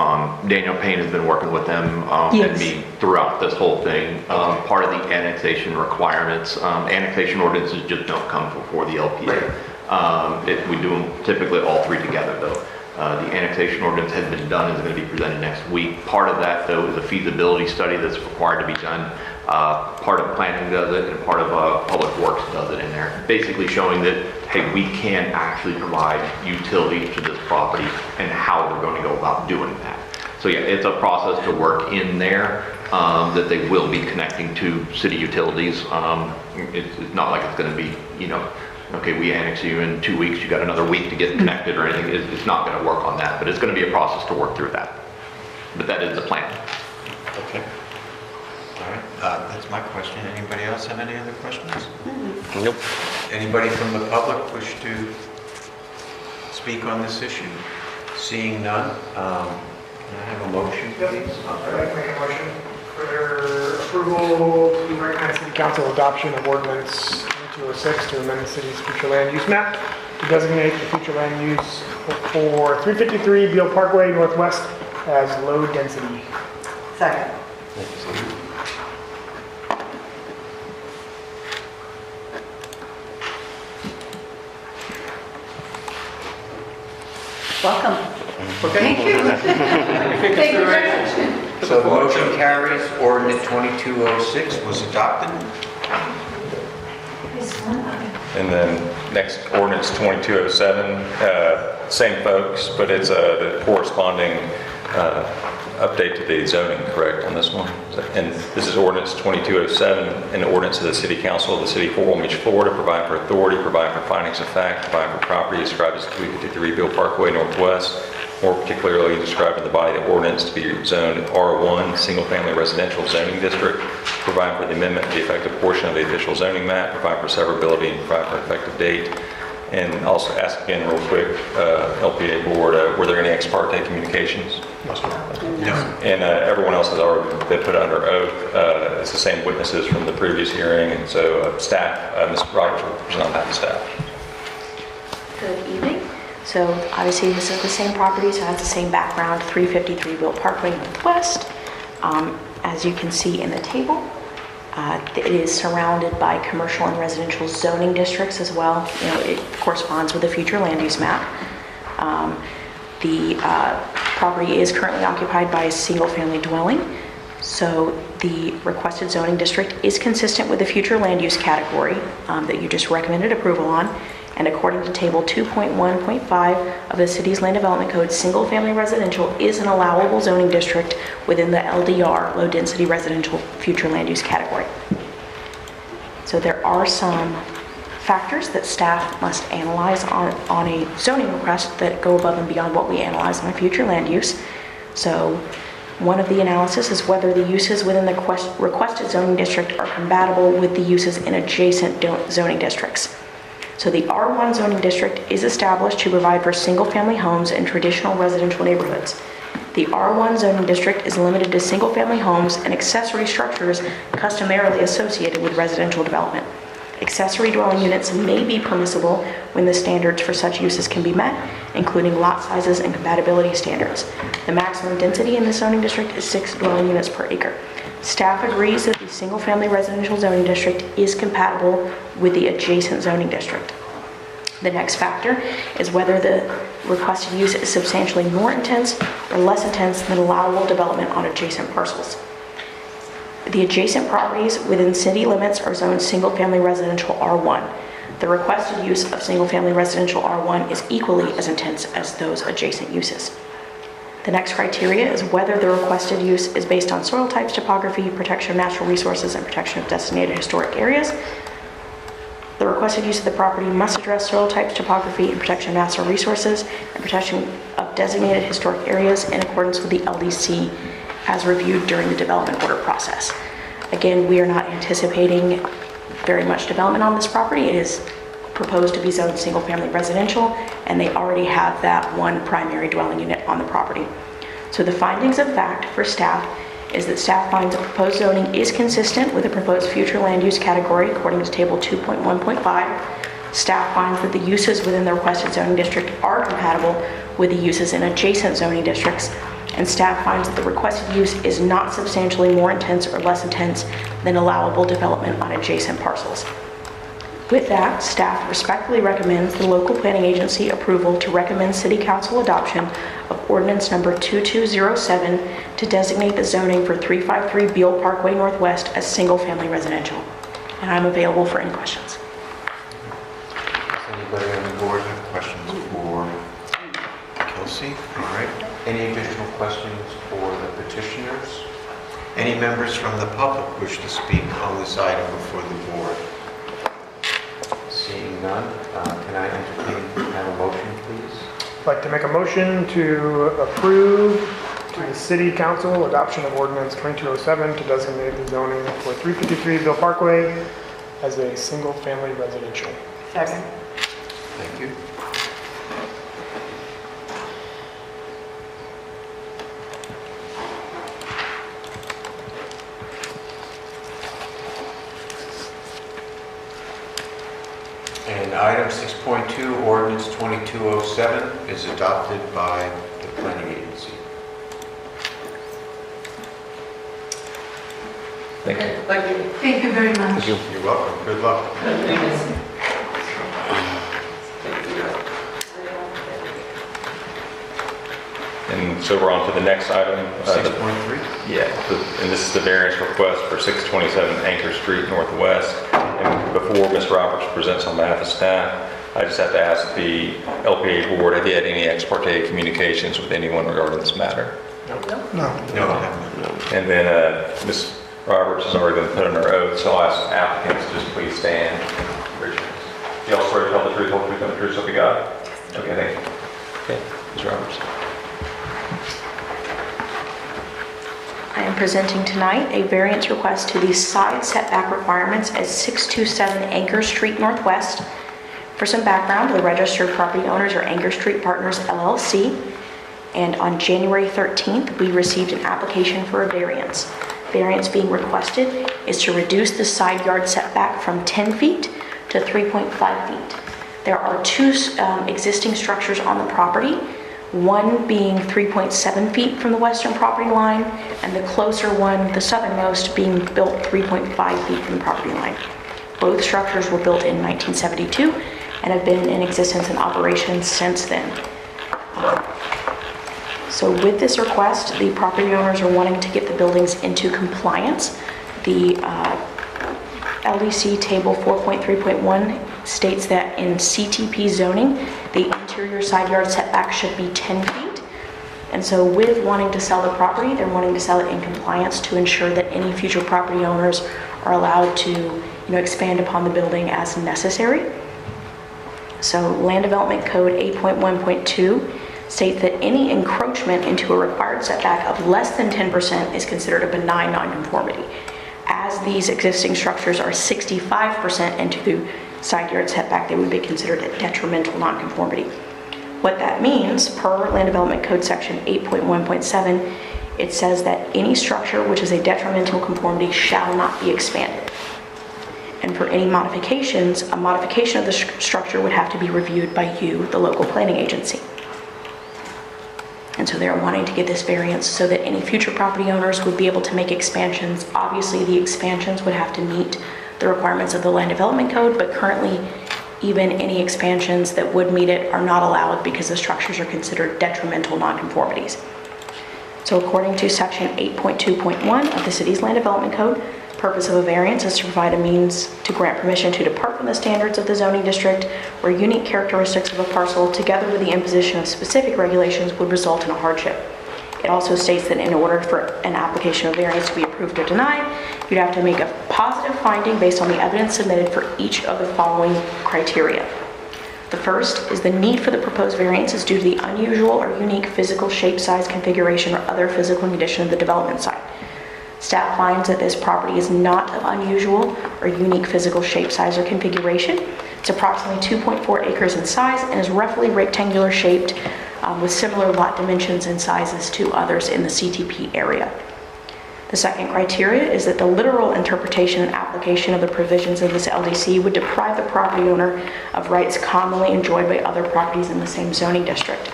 Daniel Payne has been working with them and me throughout this whole thing. Part of the annexation requirements, annexation ordinances just don't come before the LPA. We do them typically all three together, though. The annexation ordinance has been done, is going to be presented next week. Part of that, though, is a feasibility study that's required to be done. Part of planning does it, and part of public works does it in there. Basically showing that, hey, we can actually provide utility to this property and how we're going to go about doing that. So yeah, it's a process to work in there that they will be connecting to city utilities. It's not like it's going to be, you know, okay, we annex you in 2 weeks, you got another week to get connected or anything. It's not going to work on that, but it's going to be a process to work through that. But that is the plan. Okay. All right, that's my question. Anybody else have any other questions? Nope. Anybody from the public wish to speak on this issue? Seeing none, can I have a motion, please? I'd like to make a motion for approval to recommend City Council adoption of ordinance 2206 to amend the city's future land use map to designate the future land use for 353 Beale Parkway Northwest as low density. Second. Welcome. Thank you. Thank you very much. So the motion carries. Ordinance 2206 was adopted. And then next ordinance 2207, same folks, but it's the corresponding update to the zoning, correct, on this one? And this is ordinance 2207, an ordinance of the City Council of the City of Fort Walton Beach, Florida, provide for authority, provide for findings of fact, provide for property described as 353 Beale Parkway Northwest, more particularly described in the body of the ordinance to be zoned R1, single-family residential zoning district, provide for the amendment of the effective portion of the official zoning map, provide for severability, and provide for effective date. And also ask again real quick, LPA board, were there any ex parte communications? No. And everyone else has already been put under oath. It's the same witnesses from the previous hearing, and so staff, Ms. Roberts will present on behalf of staff. Good evening. So obviously this is the same property, so it has the same background, 353 Beale Parkway Northwest. As you can see in the table, it is surrounded by commercial and residential zoning districts as well. You know, it corresponds with the future land use map. The property is currently occupied by a single-family dwelling, so the requested zoning district is consistent with the future land use category that you just recommended approval on, and according to Table 2.1.5 of the city's Land Development Code, single-family residential is an allowable zoning district within the LDR, low-density residential future land use category. So there are some factors that staff must analyze on a zoning request that go above and beyond what we analyze on a future land use. So one of the analysis is whether the uses within the requested zoning district are compatible with the uses in adjacent zoning districts. So the R1 zoning district is established to provide for single-family homes in traditional residential neighborhoods. The R1 zoning district is limited to single-family homes and accessory structures customarily associated with residential development. Accessory dwelling units may be permissible when the standards for such uses can be met, including lot sizes and compatibility standards. The maximum density in the zoning district is 6 dwelling units per acre. Staff agrees that the single-family residential zoning district is compatible with the adjacent zoning district. The next factor is whether the requested use is substantially more intense or less intense than allowable development on adjacent parcels. The adjacent properties within city limits are zoned single-family residential R1. The requested use of single-family residential R1 is equally as intense as those adjacent uses. The next criteria is whether the requested use is based on soil types, topography, protection of natural resources, and protection of designated historic areas. The requested use of the property must address soil types, topography, and protection of natural resources, and protection of designated historic areas in accordance with the LDC as reviewed during the development order process. Again, we are not anticipating very much development on this property. It is proposed to be zoned single-family residential, and they already have that one primary dwelling unit on the property. So the findings of fact for staff is that staff finds the proposed zoning is consistent with the proposed future land use category according to Table 2.1.5. Staff finds that the uses within the requested zoning district are compatible with the uses in adjacent zoning districts, and staff finds that the requested use is not substantially more intense or less intense than allowable development on adjacent parcels. With that, staff respectfully recommends the local planning agency approval to recommend City Council adoption of ordinance number 2207 to designate the zoning for 353 Beale Parkway Northwest as single-family residential. And I'm available for any questions. Does anybody on the board have questions for Kelsey? All right. Any additional questions for the petitioners? Any members from the public wish to speak on this item before the board? Seeing none, can I have a motion, please? I'd like to make a motion to approve to the City Council adoption of ordinance 2207 to designate the zoning for 353 Beale Parkway as a single-family residential. Second. Thank you. And item 6.2, ordinance 2207 is adopted by the planning agency. Thank you. Thank you very much. Thank you. You're welcome. Good luck. And so we're on to the next item. 6.3? Yeah, and this is the variance request for 627 Anchor Street Northwest. And before Ms. Roberts presents on behalf of staff, I just have to ask the LPA board, have you had any ex parte communications with anyone regarding this matter? No. No, I haven't. And then Ms. Roberts has already been put on her oath, so I'll ask applicants to just please stand. Richard, you all swear to tell the truth, whole truth, and the truth, so help you God? Okay, thank you. Okay, Ms. Roberts. I am presenting tonight a variance request to the side setback requirements at 627 Anchor Street Northwest. For some background, the registered property owners are Anchor Street Partners LLC, and on January 13th, we received an application for a variance. Variance being requested is to reduce the side yard setback from 10 feet to 3.5 feet. There are two existing structures on the property, one being 3.7 feet from the western property line, and the closer one, the southernmost, being built 3.5 feet from the property line. Both structures were built in 1972 and have been in existence and operation since then. So with this request, the property owners are wanting to get the buildings into compliance. The LDC Table 4.3.1 states that in CTP zoning, the interior side yard setback should be 10 feet. And so with wanting to sell the property, they're wanting to sell it in compliance to ensure that any future property owners are allowed to, expand upon the building as necessary. So Land Development Code 8.1.2 states that any encroachment into a required setback of less than 10% is considered a benign nonconformity. As these existing structures are 65% into the side yard setback, they would be considered a detrimental nonconformity. What that means, per Land Development Code section 8.1.7, it says that any structure which is a detrimental conformity shall not be expanded. And for any modifications, a modification of the structure would have to be reviewed by you, the local planning agency. And so they're wanting to get this variance so that any future property owners would be able to make expansions. Obviously, the expansions would have to meet the requirements of the Land Development Code, but currently, even any expansions that would meet it are not allowed because the structures are considered detrimental nonconformities. So according to section 8.2.1 of the city's Land Development Code, purpose of a variance is to provide a means to grant permission to depart from the standards of the zoning district where unique characteristics of a parcel together with the imposition of specific regulations would result in a hardship. It also states that in order for an application of variance to be approved or denied, you'd have to make a positive finding based on the evidence submitted for each of the following criteria. The first is the need for the proposed variance is due to the unusual or unique physical shape, size, configuration, or other physical condition of the development site. Staff finds that this property is not of unusual or unique physical shape, size, or configuration. It's approximately 2.4 acres in size and is roughly rectangular shaped with similar lot dimensions and sizes to others in the CTP area. The second criteria is that the literal interpretation and application of the provisions of this LDC would deprive the property owner of rights commonly enjoyed by other properties in the same zoning district.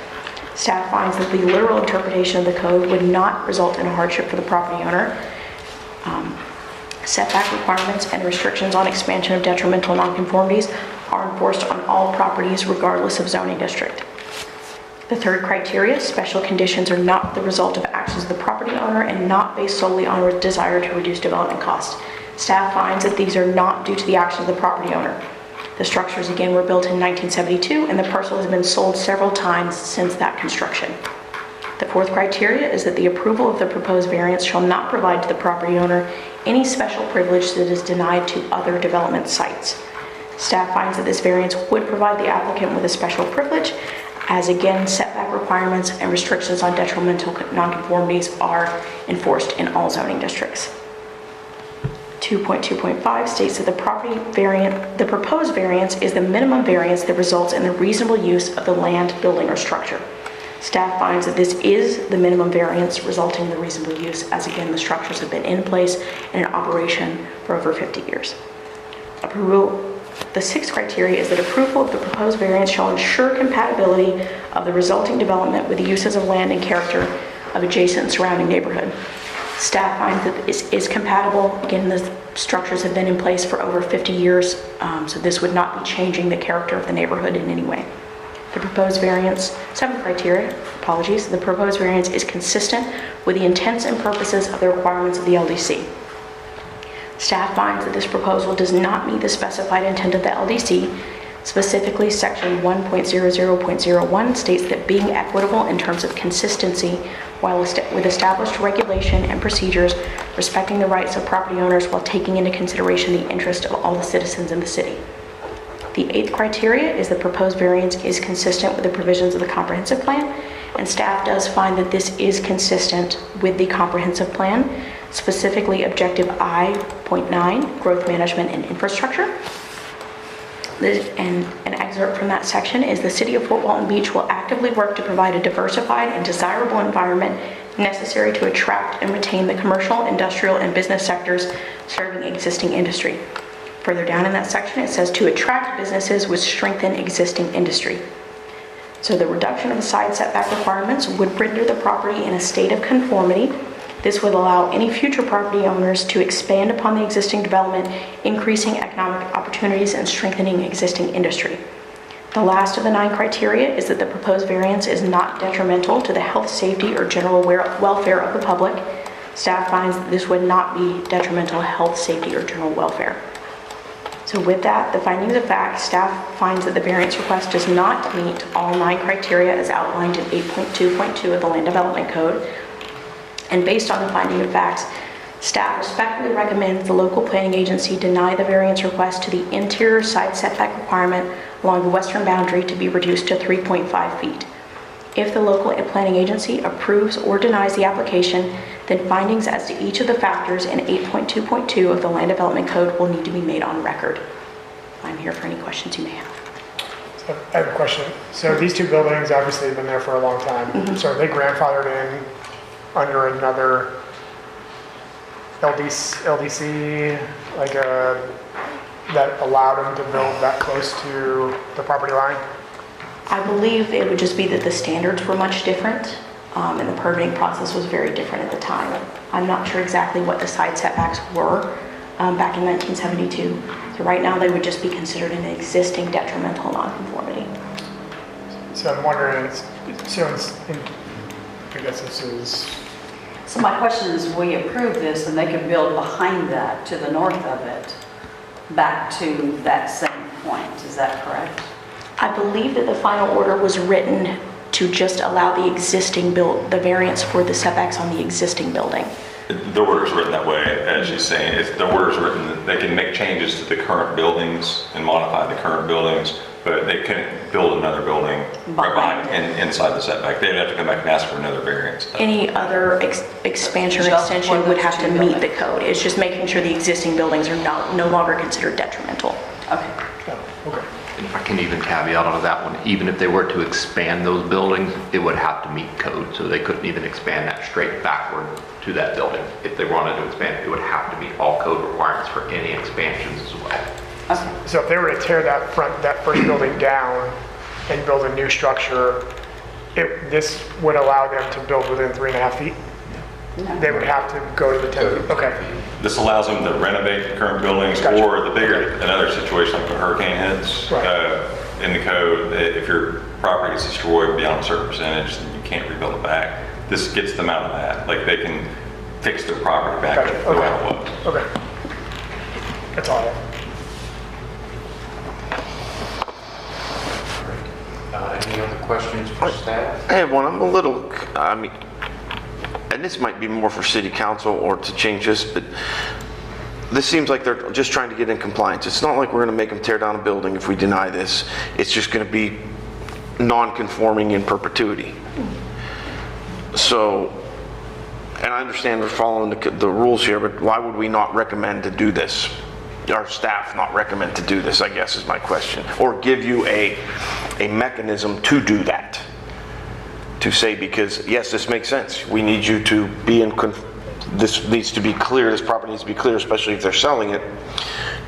Staff finds that the literal interpretation of the code would not result in a hardship for the property owner. Setback requirements and restrictions on expansion of detrimental nonconformities are enforced on all properties regardless of zoning district. The third criteria, special conditions are not the result of actions of the property owner and not based solely on a desire to reduce development costs. Staff finds that these are not due to the actions of the property owner. The structures again were built in 1972 and the parcel has been sold several times since that construction. The fourth criteria is that the approval of the proposed variance shall not provide to the property owner any special privilege that is denied to other development sites. Staff finds that this variance would provide the applicant with a special privilege, as again, setback requirements and restrictions on detrimental nonconformities are enforced in all zoning districts. 2.2.5 states that the proposed variance is the minimum variance that results in the reasonable use of the land, building, or structure. Staff finds that this is the minimum variance resulting in the reasonable use, as again, the structures have been in place and in operation for over 50 years. The sixth criteria is that approval of the proposed variance shall ensure compatibility of the resulting development with the uses of land and character of adjacent and surrounding neighborhood. Staff finds that this is compatible. Again, the structures have been in place for over 50 years, so this would not be changing the character of the neighborhood in any way. The proposed variance, seventh criteria, apologies, the proposed variance is consistent with the intents and purposes of the requirements of the LDC. Staff finds that this proposal does not meet the specified intent of the LDC. Specifically, section 1.00.01 states that being equitable in terms of consistency while with established regulation and procedures respecting the rights of property owners while taking into consideration the interest of all the citizens in the city. The eighth criteria is the proposed variance is consistent with the provisions of the comprehensive plan, and staff does find that this is consistent with the comprehensive plan, specifically objective I.9, growth management and infrastructure. And an excerpt from that section is the City of Fort Walton Beach will actively work to provide a diversified and desirable environment necessary to attract and retain the commercial, industrial, and business sectors serving existing industry. Further down in that section, it says to attract businesses with strengthen existing industry. So the reduction of the side setback requirements would render the property in a state of conformity. This would allow any future property owners to expand upon the existing development, increasing economic opportunities and strengthening existing industry. The last of the 9 criteria is that the proposed variance is not detrimental to the health, safety, or general welfare of the public. Staff finds that this would not be detrimental to health, safety, or general welfare. So with that, the findings of fact, staff finds that the variance request does not meet all 9 criteria as outlined in 8.2.2 of the Land Development Code. And based on the finding of facts, staff respectfully recommends the local planning agency deny the variance request to the interior side setback requirement along the western boundary to be reduced to 3.5 feet. If the local planning agency approves or denies the application, then findings as to each of the factors in 8.2.2 of the Land Development Code will need to be made on record. I'm here for any questions you may have. So I have a question. So these 2 buildings obviously have been there for a long time. So are they grandfathered in under another LDC, like that allowed them to build that close to the property line? I believe it would just be that the standards were much different, and the permitting process was very different at the time. I'm not sure exactly what the side setbacks were back in 1972. So right now they would just be considered an existing detrimental nonconformity. So I'm wondering, I guess this is... So my question is, we approve this and they can build behind that to the north of it, back to that same point, is that correct? I believe that the final order was written to just allow the existing the variance for the setbacks on the existing building. The order's written that way, as she's saying. If the order's written that they can make changes to the current buildings and modify the current buildings, but they couldn't build another building right behind inside the setback. They'd have to come back and ask for another variance. Any other expansion or Just extension for would those have to 2 meet the buildings. code. It's just making sure the existing buildings are no longer considered detrimental. Okay. Oh, okay. If I can even caveat on that one, even if they were to expand those buildings, it would have to meet code, so they couldn't even expand that straight backward to that building. If they wanted to expand it, would have to meet all code requirements for any expansions as well. Okay. So if they were to tear that first building down and build a new structure, this would allow them to build within 3.5 feet? No. They would have to go to the 10 feet, okay. This allows them to renovate the current buildings, Gotcha. or another situation like a hurricane hits. Right. In the code, if your property is destroyed beyond a certain percentage, then you can't rebuild it back. This gets them out of that. Like, they can fix their property back Gotcha. the way it was. Okay. That's all I have. Any other questions for staff? I have one. I'm a little, I mean, and this might be more for city council or to change this, but this seems like they're just trying to get in compliance. It's not like we're going to make them tear down a building if we deny this. It's just going to be non-conforming in perpetuity. So, and I understand we're following the rules here, but why would we not recommend to do this? Our staff not recommend to do this, I guess, is my question. Or give you a mechanism to do that. To say, because yes, this makes sense. We need you to be in, this needs to be clear, this property needs to be clear, especially if they're selling it,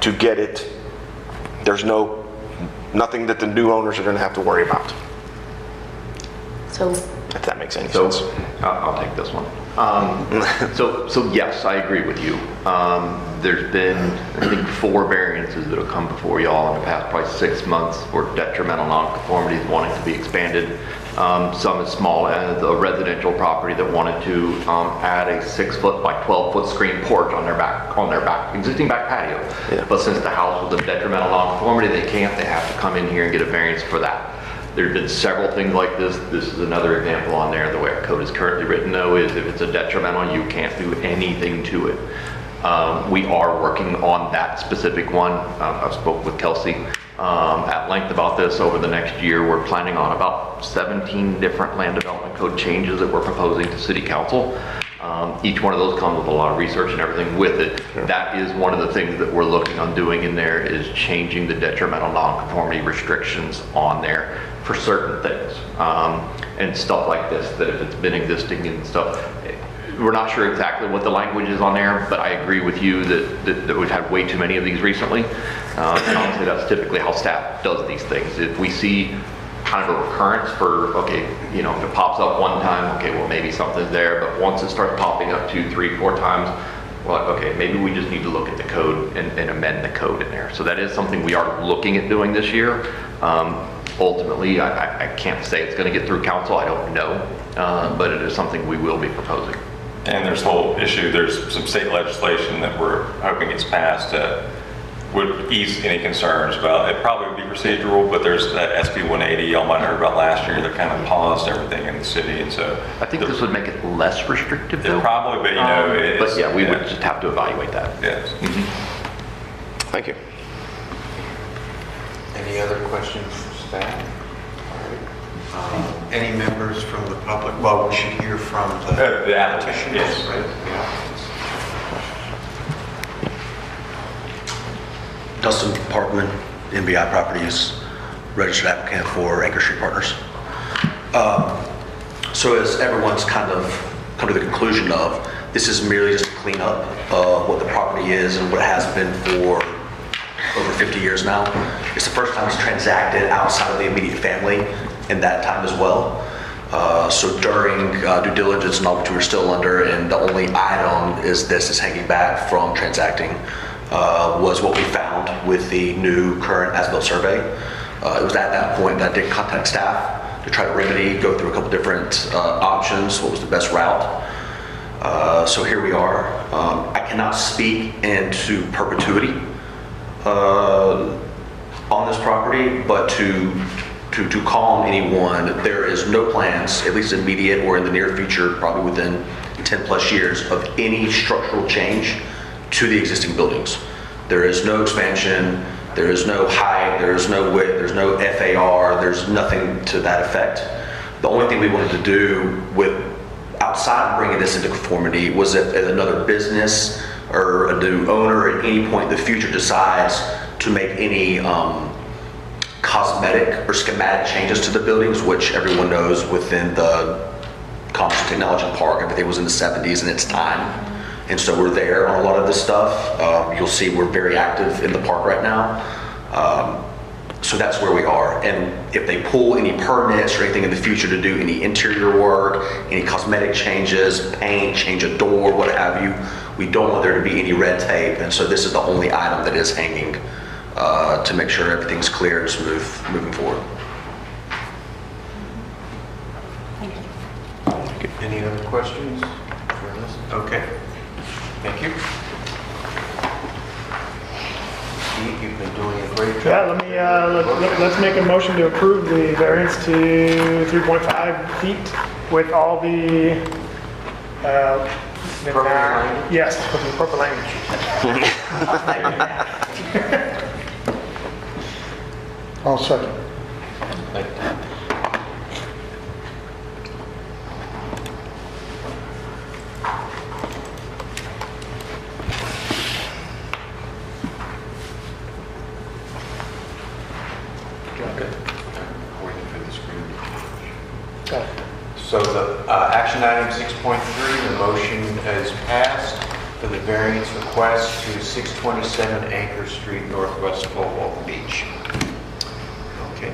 to get it, there's nothing that the new owners are going to have to worry about. So If that makes any So, sense. I'll take this one. So yes, I agree with you. There's been, I think, 4 variances that have come before y'all in the past probably 6 months for detrimental nonconformities wanting to be expanded. Some as small as a residential property that wanted to add a 6-foot by 12-foot screen porch on their back, existing back patio. Yeah. But since the house was a detrimental nonconformity, they can't. They have to come in here and get a variance for that. There have been several things like this. This is another example on there. The way our code is currently written, though, is if it's a detrimental, you can't do anything to it. We are working on that specific one. I've spoke with Kelsey at length about this over the next year. We're planning on about 17 different land development code changes that we're proposing to City Council. Each one of those comes with a lot of research and everything with it. Sure. That is one of the things that we're looking on doing in there, is changing the detrimental nonconformity restrictions on there for certain things. And stuff like this, that if it's been existing and stuff, we're not sure exactly what the language is on there, but I agree with you that we've had way too many of these recently. And honestly, that's typically how staff does these things. If we see kind of a recurrence for, okay, you know, if it pops up one time, okay, well, maybe something's there, but once it starts popping up 2, 3, 4 times, we're like, okay, maybe we just need to look at the code and amend the code in there. So that is something we are looking at doing this year. ultimately, I can't say it's going to get through council, I don't know, but it is something we will be proposing. And there's a whole issue, there's some state legislation that we're hoping gets passed that would ease any concerns about, it probably would be procedural, but there's that SB 180 y'all might have heard about last year that kind of paused everything in the city, and so. I think this would make it less restrictive though. Probably, but you know, it is. But yeah, we would just have to evaluate that. Yes. Thank you. Any other questions from staff? All right. Any members from the public? Well, we should hear from The applicant, yes. Right? The applicants. Dustin Parkman, NBI Properties, registered applicant for Anchor Street Partners. So as everyone's kind of come to the conclusion of, this is merely just a cleanup of what the property is and what it has been for over 50 years now. It's the first time it's transacted outside of the immediate family in that time as well. So during due diligence and all which we were still under, and the only item is this is hanging back from transacting, was what we found with the new current as-built survey. It was at that point that I did contact staff to try to remedy, go through a couple different options, what was the best route. So here we are. I cannot speak into perpetuity on this property, but to calm anyone, there is no plans, at least immediate or in the near future, probably within 10 plus years, of any structural change to the existing buildings. There is no expansion, there is no height, there is no width, there's no FAR, there's nothing to that effect. The only thing we wanted to do with outside of bringing this into conformity was if another business or a new owner at any point in the future decides to make any cosmetic or schematic changes to the buildings, which everyone knows within the Commerce and Technology Park, everything was in the 70s in its time. And so we're there on a lot of this stuff. You'll see we're very active in the park right now. So that's where we are. And if they pull any permits or anything in the future to do any interior work, any cosmetic changes, paint, change a door, what have you, we don't want there to be any red tape. And so this is the only item that is hanging to make sure everything's clear and smooth moving forward. Any other questions for this? Okay. Thank you. Steve, you've been doing a great job. Yeah, let's make a motion to approve the variance to 3.5 feet with all the, yes, with the proper language. I'll second. Thank you. So the action item 6.3, the motion has passed for the variance request to 627 Anchor Street, northwest of Walton Beach. Okay.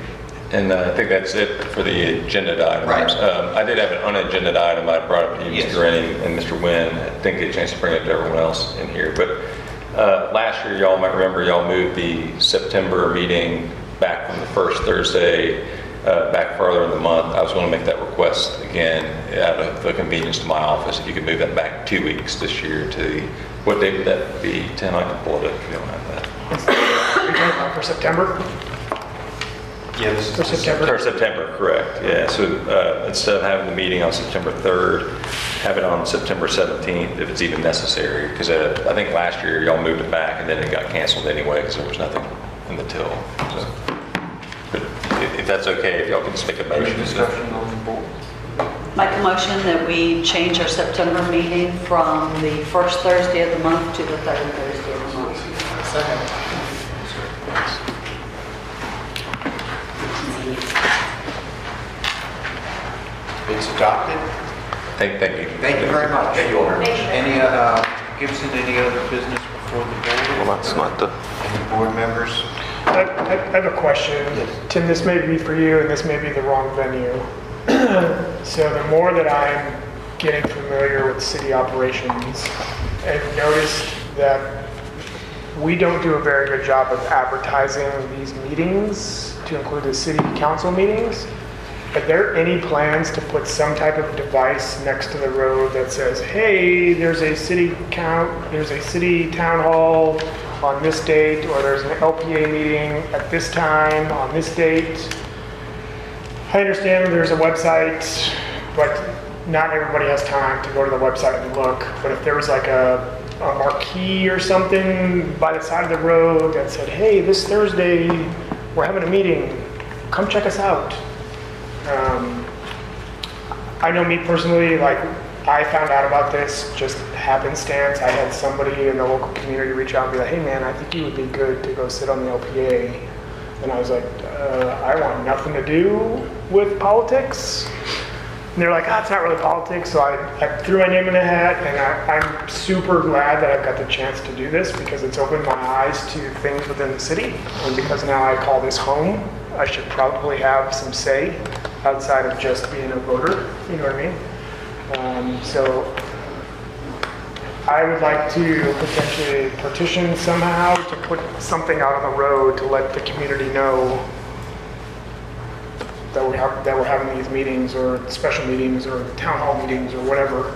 And I think that's it for the agenda items. Right. I did have an unagended item I brought up to you, Yes. Mr. Rennie and Mr. Nguyen. I didn't get a chance to bring it to everyone else in here. But last year, y'all might remember, y'all moved the September meeting back from the first Thursday back further in the month. I was going to make that request again out of the convenience to my office. If you could move that back 2 weeks this year to, what date would that be? 10, I can pull it up if you don't have that. For September? Yeah, this is For September? Or September, correct, yeah. So instead of having the meeting on September 3rd, have it on September 17th if it's even necessary. Because I think last year y'all moved it back and then it got canceled anyway because there was nothing in the till. So, but if that's okay, if y'all can just make a motion. Any discussion on the board? Make a motion that we change our September meeting from the first Thursday of the month to the third Thursday of the month. It's adopted. Thank you. Thank you very much. Any, Gibson, any other business before the board? Well, that's not the... Any board members? I have a question. Yes. Tim, this may be for you, and this may be the wrong venue. So the more that I'm getting familiar with city operations, I've noticed that we don't do a very good job of advertising these meetings to include the city council meetings. Are there any plans to put some type of device next to the road that says, hey, there's a city town hall on this date, or there's an LPA meeting at this time on this date? I understand there's a website, but not everybody has time to go to the website and look. But if there was like a marquee or something by the side of the road that said, hey, this Thursday, we're having a meeting, come check us out. I know me personally, like, I found out about this just happenstance. I had somebody in the local community reach out and be like, hey man, I think you would be good to go sit on the LPA. And I was like, I want nothing to do with politics. And they're like, it's not really politics. So I threw my name in a hat, and I'm super glad that I've got the chance to do this, because it's opened my eyes to things within the city. And because now I call this home, I should probably have some say outside of just being a voter, you know what I mean? So I would like to potentially petition somehow to put something out on the road to let the community know that we're having these meetings, or special meetings, or town hall meetings, or whatever.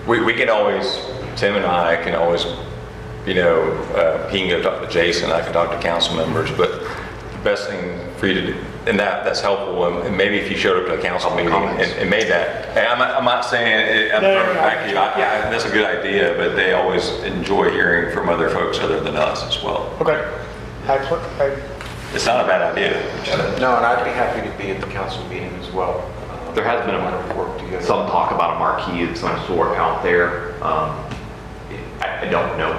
We can always, Tim and I can always, he can go talk to Jason, I can talk to council members, but the best thing for you to do, and that's helpful, and maybe if you showed up to a council meeting and made that, and I'm not saying, that's a good idea, but they always enjoy hearing from other folks other than us as well. Okay. It's not a bad idea. No, and I'd be happy to be at the council meeting as well. There has been some talk about a marquee of some sort out there. I don't know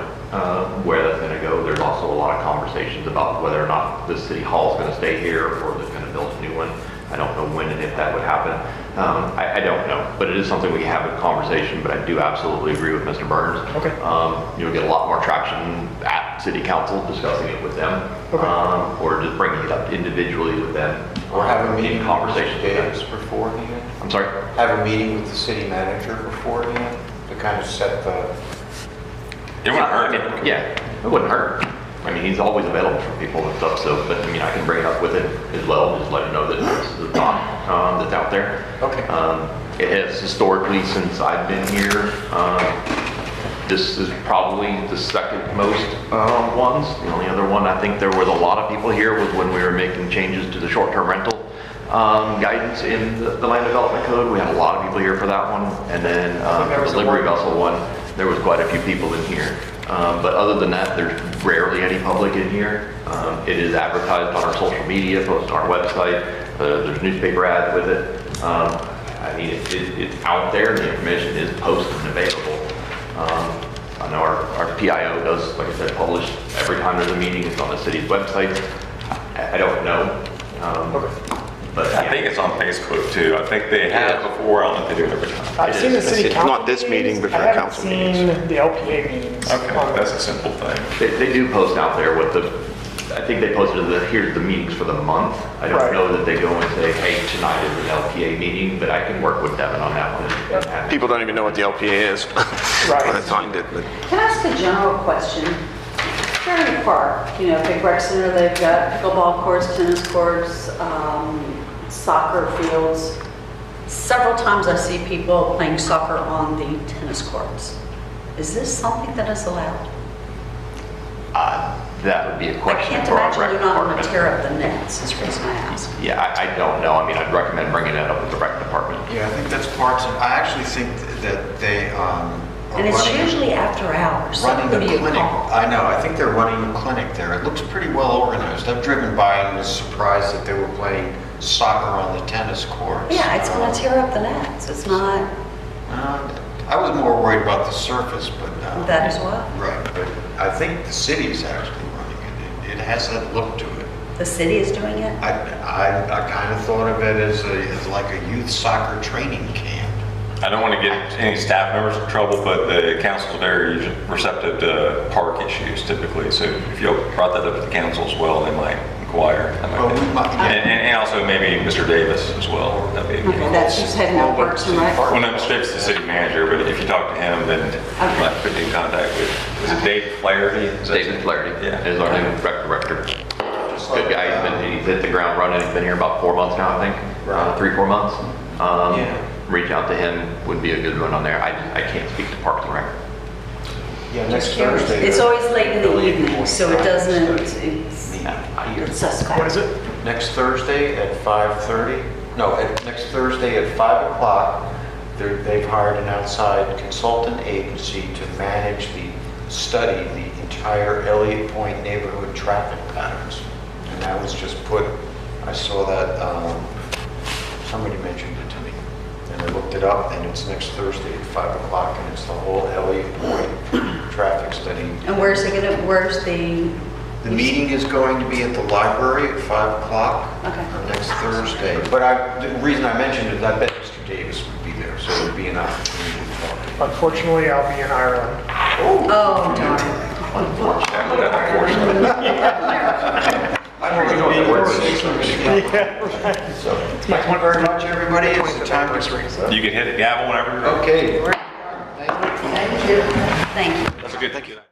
where that's going to go. There's also a lot of conversations about whether or not the city hall is going to stay here or they're going to build a new one. I don't know when and if that would happen. I don't know, but it is something we have in conversation, but I do absolutely agree with Mr. Burns. Okay. You'll get a lot more traction at city council discussing it with them, or just bringing it up individually with them. Or have a meeting conversation beforehand. I'm sorry? Have a meeting with the city manager beforehand to kind of set the... It wouldn't hurt. Yeah, it wouldn't hurt. I mean, he's always available for people and stuff, so, but I mean, I can bring it up with him as well, just let him know that this is a thought that's out there. Okay. It has historically, since I've been here, this is probably the second most ones. The only other one I think there was a lot of people here was when we were making changes to the short-term rental guidance in the land development code. We had a lot of people here for that one. And then for the livery vessel one, there was quite a few people in here. But other than that, there's rarely any public in here. It is advertised on our social media, posted on our website. There's newspaper ads with it. I mean, it's out there. The information is posted and available. I know our PIO does, like I said, publish every time there's a meeting. It's on the city's website. I don't know. But I think it's on Facebook too. I think they have before. I don't know if they do it every time. I've seen the city council Not this meeting, but for I council haven't meetings. seen the LPA meetings. Okay, that's a simple thing. They do post out there with I think they posted here's the meetings for the month. I don't know that they go and say, hey, tonight is an LPA meeting, but I can work with Devin on that one. People don't even know what the LPA is. Right. By the time that, but Can I ask a general question? Fairview Park, big rec center, they've got pickleball courts, tennis courts, soccer fields. Several times I see people playing soccer on the tennis courts. Is this something that is allowed? That would be a I question can't for our imagine rec you're not going to department. tear up the nets, is the reason I ask. Yeah, I don't know. I mean, I'd recommend bringing that up with the rec department. Yeah, I think that's Parks, and I actually think that they are And it's running usually after hours. So running who the do you clinic. call? I know, I think they're running a clinic there. It looks pretty well organized. I've driven by and was surprised that they were playing soccer on the tennis courts. Yeah, it's going to tear up the nets. It's not I was more worried about the surface, but... that as well. Right, but I think the city's actually running it. It has that look to it. The city is doing it? I kind of thought of it as like a youth soccer training camp. I don't want to get any staff members in trouble, but the council's very receptive to park issues typically. So if you brought that up to the council as well, they might inquire. That might be- Oh, we might- And also maybe Mr. Davis as well. That'd be a good Okay, call. that's just heading up Parks and Rec. Well, no, Mr. Davis is the city manager, but if you talk to him, then you might put you in contact with, is it Dave Flaherty? Is that- David Flaherty Yeah. is our new rec director. Good guy, he's hit the ground running, he's been here about 4 months now, I think, 3-4 months. Yeah. Reach out to him would be a good one on there. I can't speak to Parks and Rec. Yeah, next Thursday. It's always late in the evening, so it doesn't, it's suspect. What is it? Next Thursday at 5:30, no, next Thursday at 5 o'clock, they've hired an outside consultant agency to manage study the entire Elliott Point neighborhood traffic patterns. And that was just put, I saw that, somebody mentioned it to me. And I looked it up, and it's next Thursday at 5 o'clock, and it's the whole Elliott Point traffic study. And where's the? The meeting is going to be at the library at 5 o'clock Okay. on next Thursday. But the reason I mentioned it is I bet Mr. Davis would be there, so it would be an opportunity to talk. Unfortunately, I'll be in Ireland. Oh, darn. I don't know what the word is. So, thank you very much, everybody. It's the time to... You can hit the gavel whenever you're ready. Okay. Thank you. That's a good, thank you.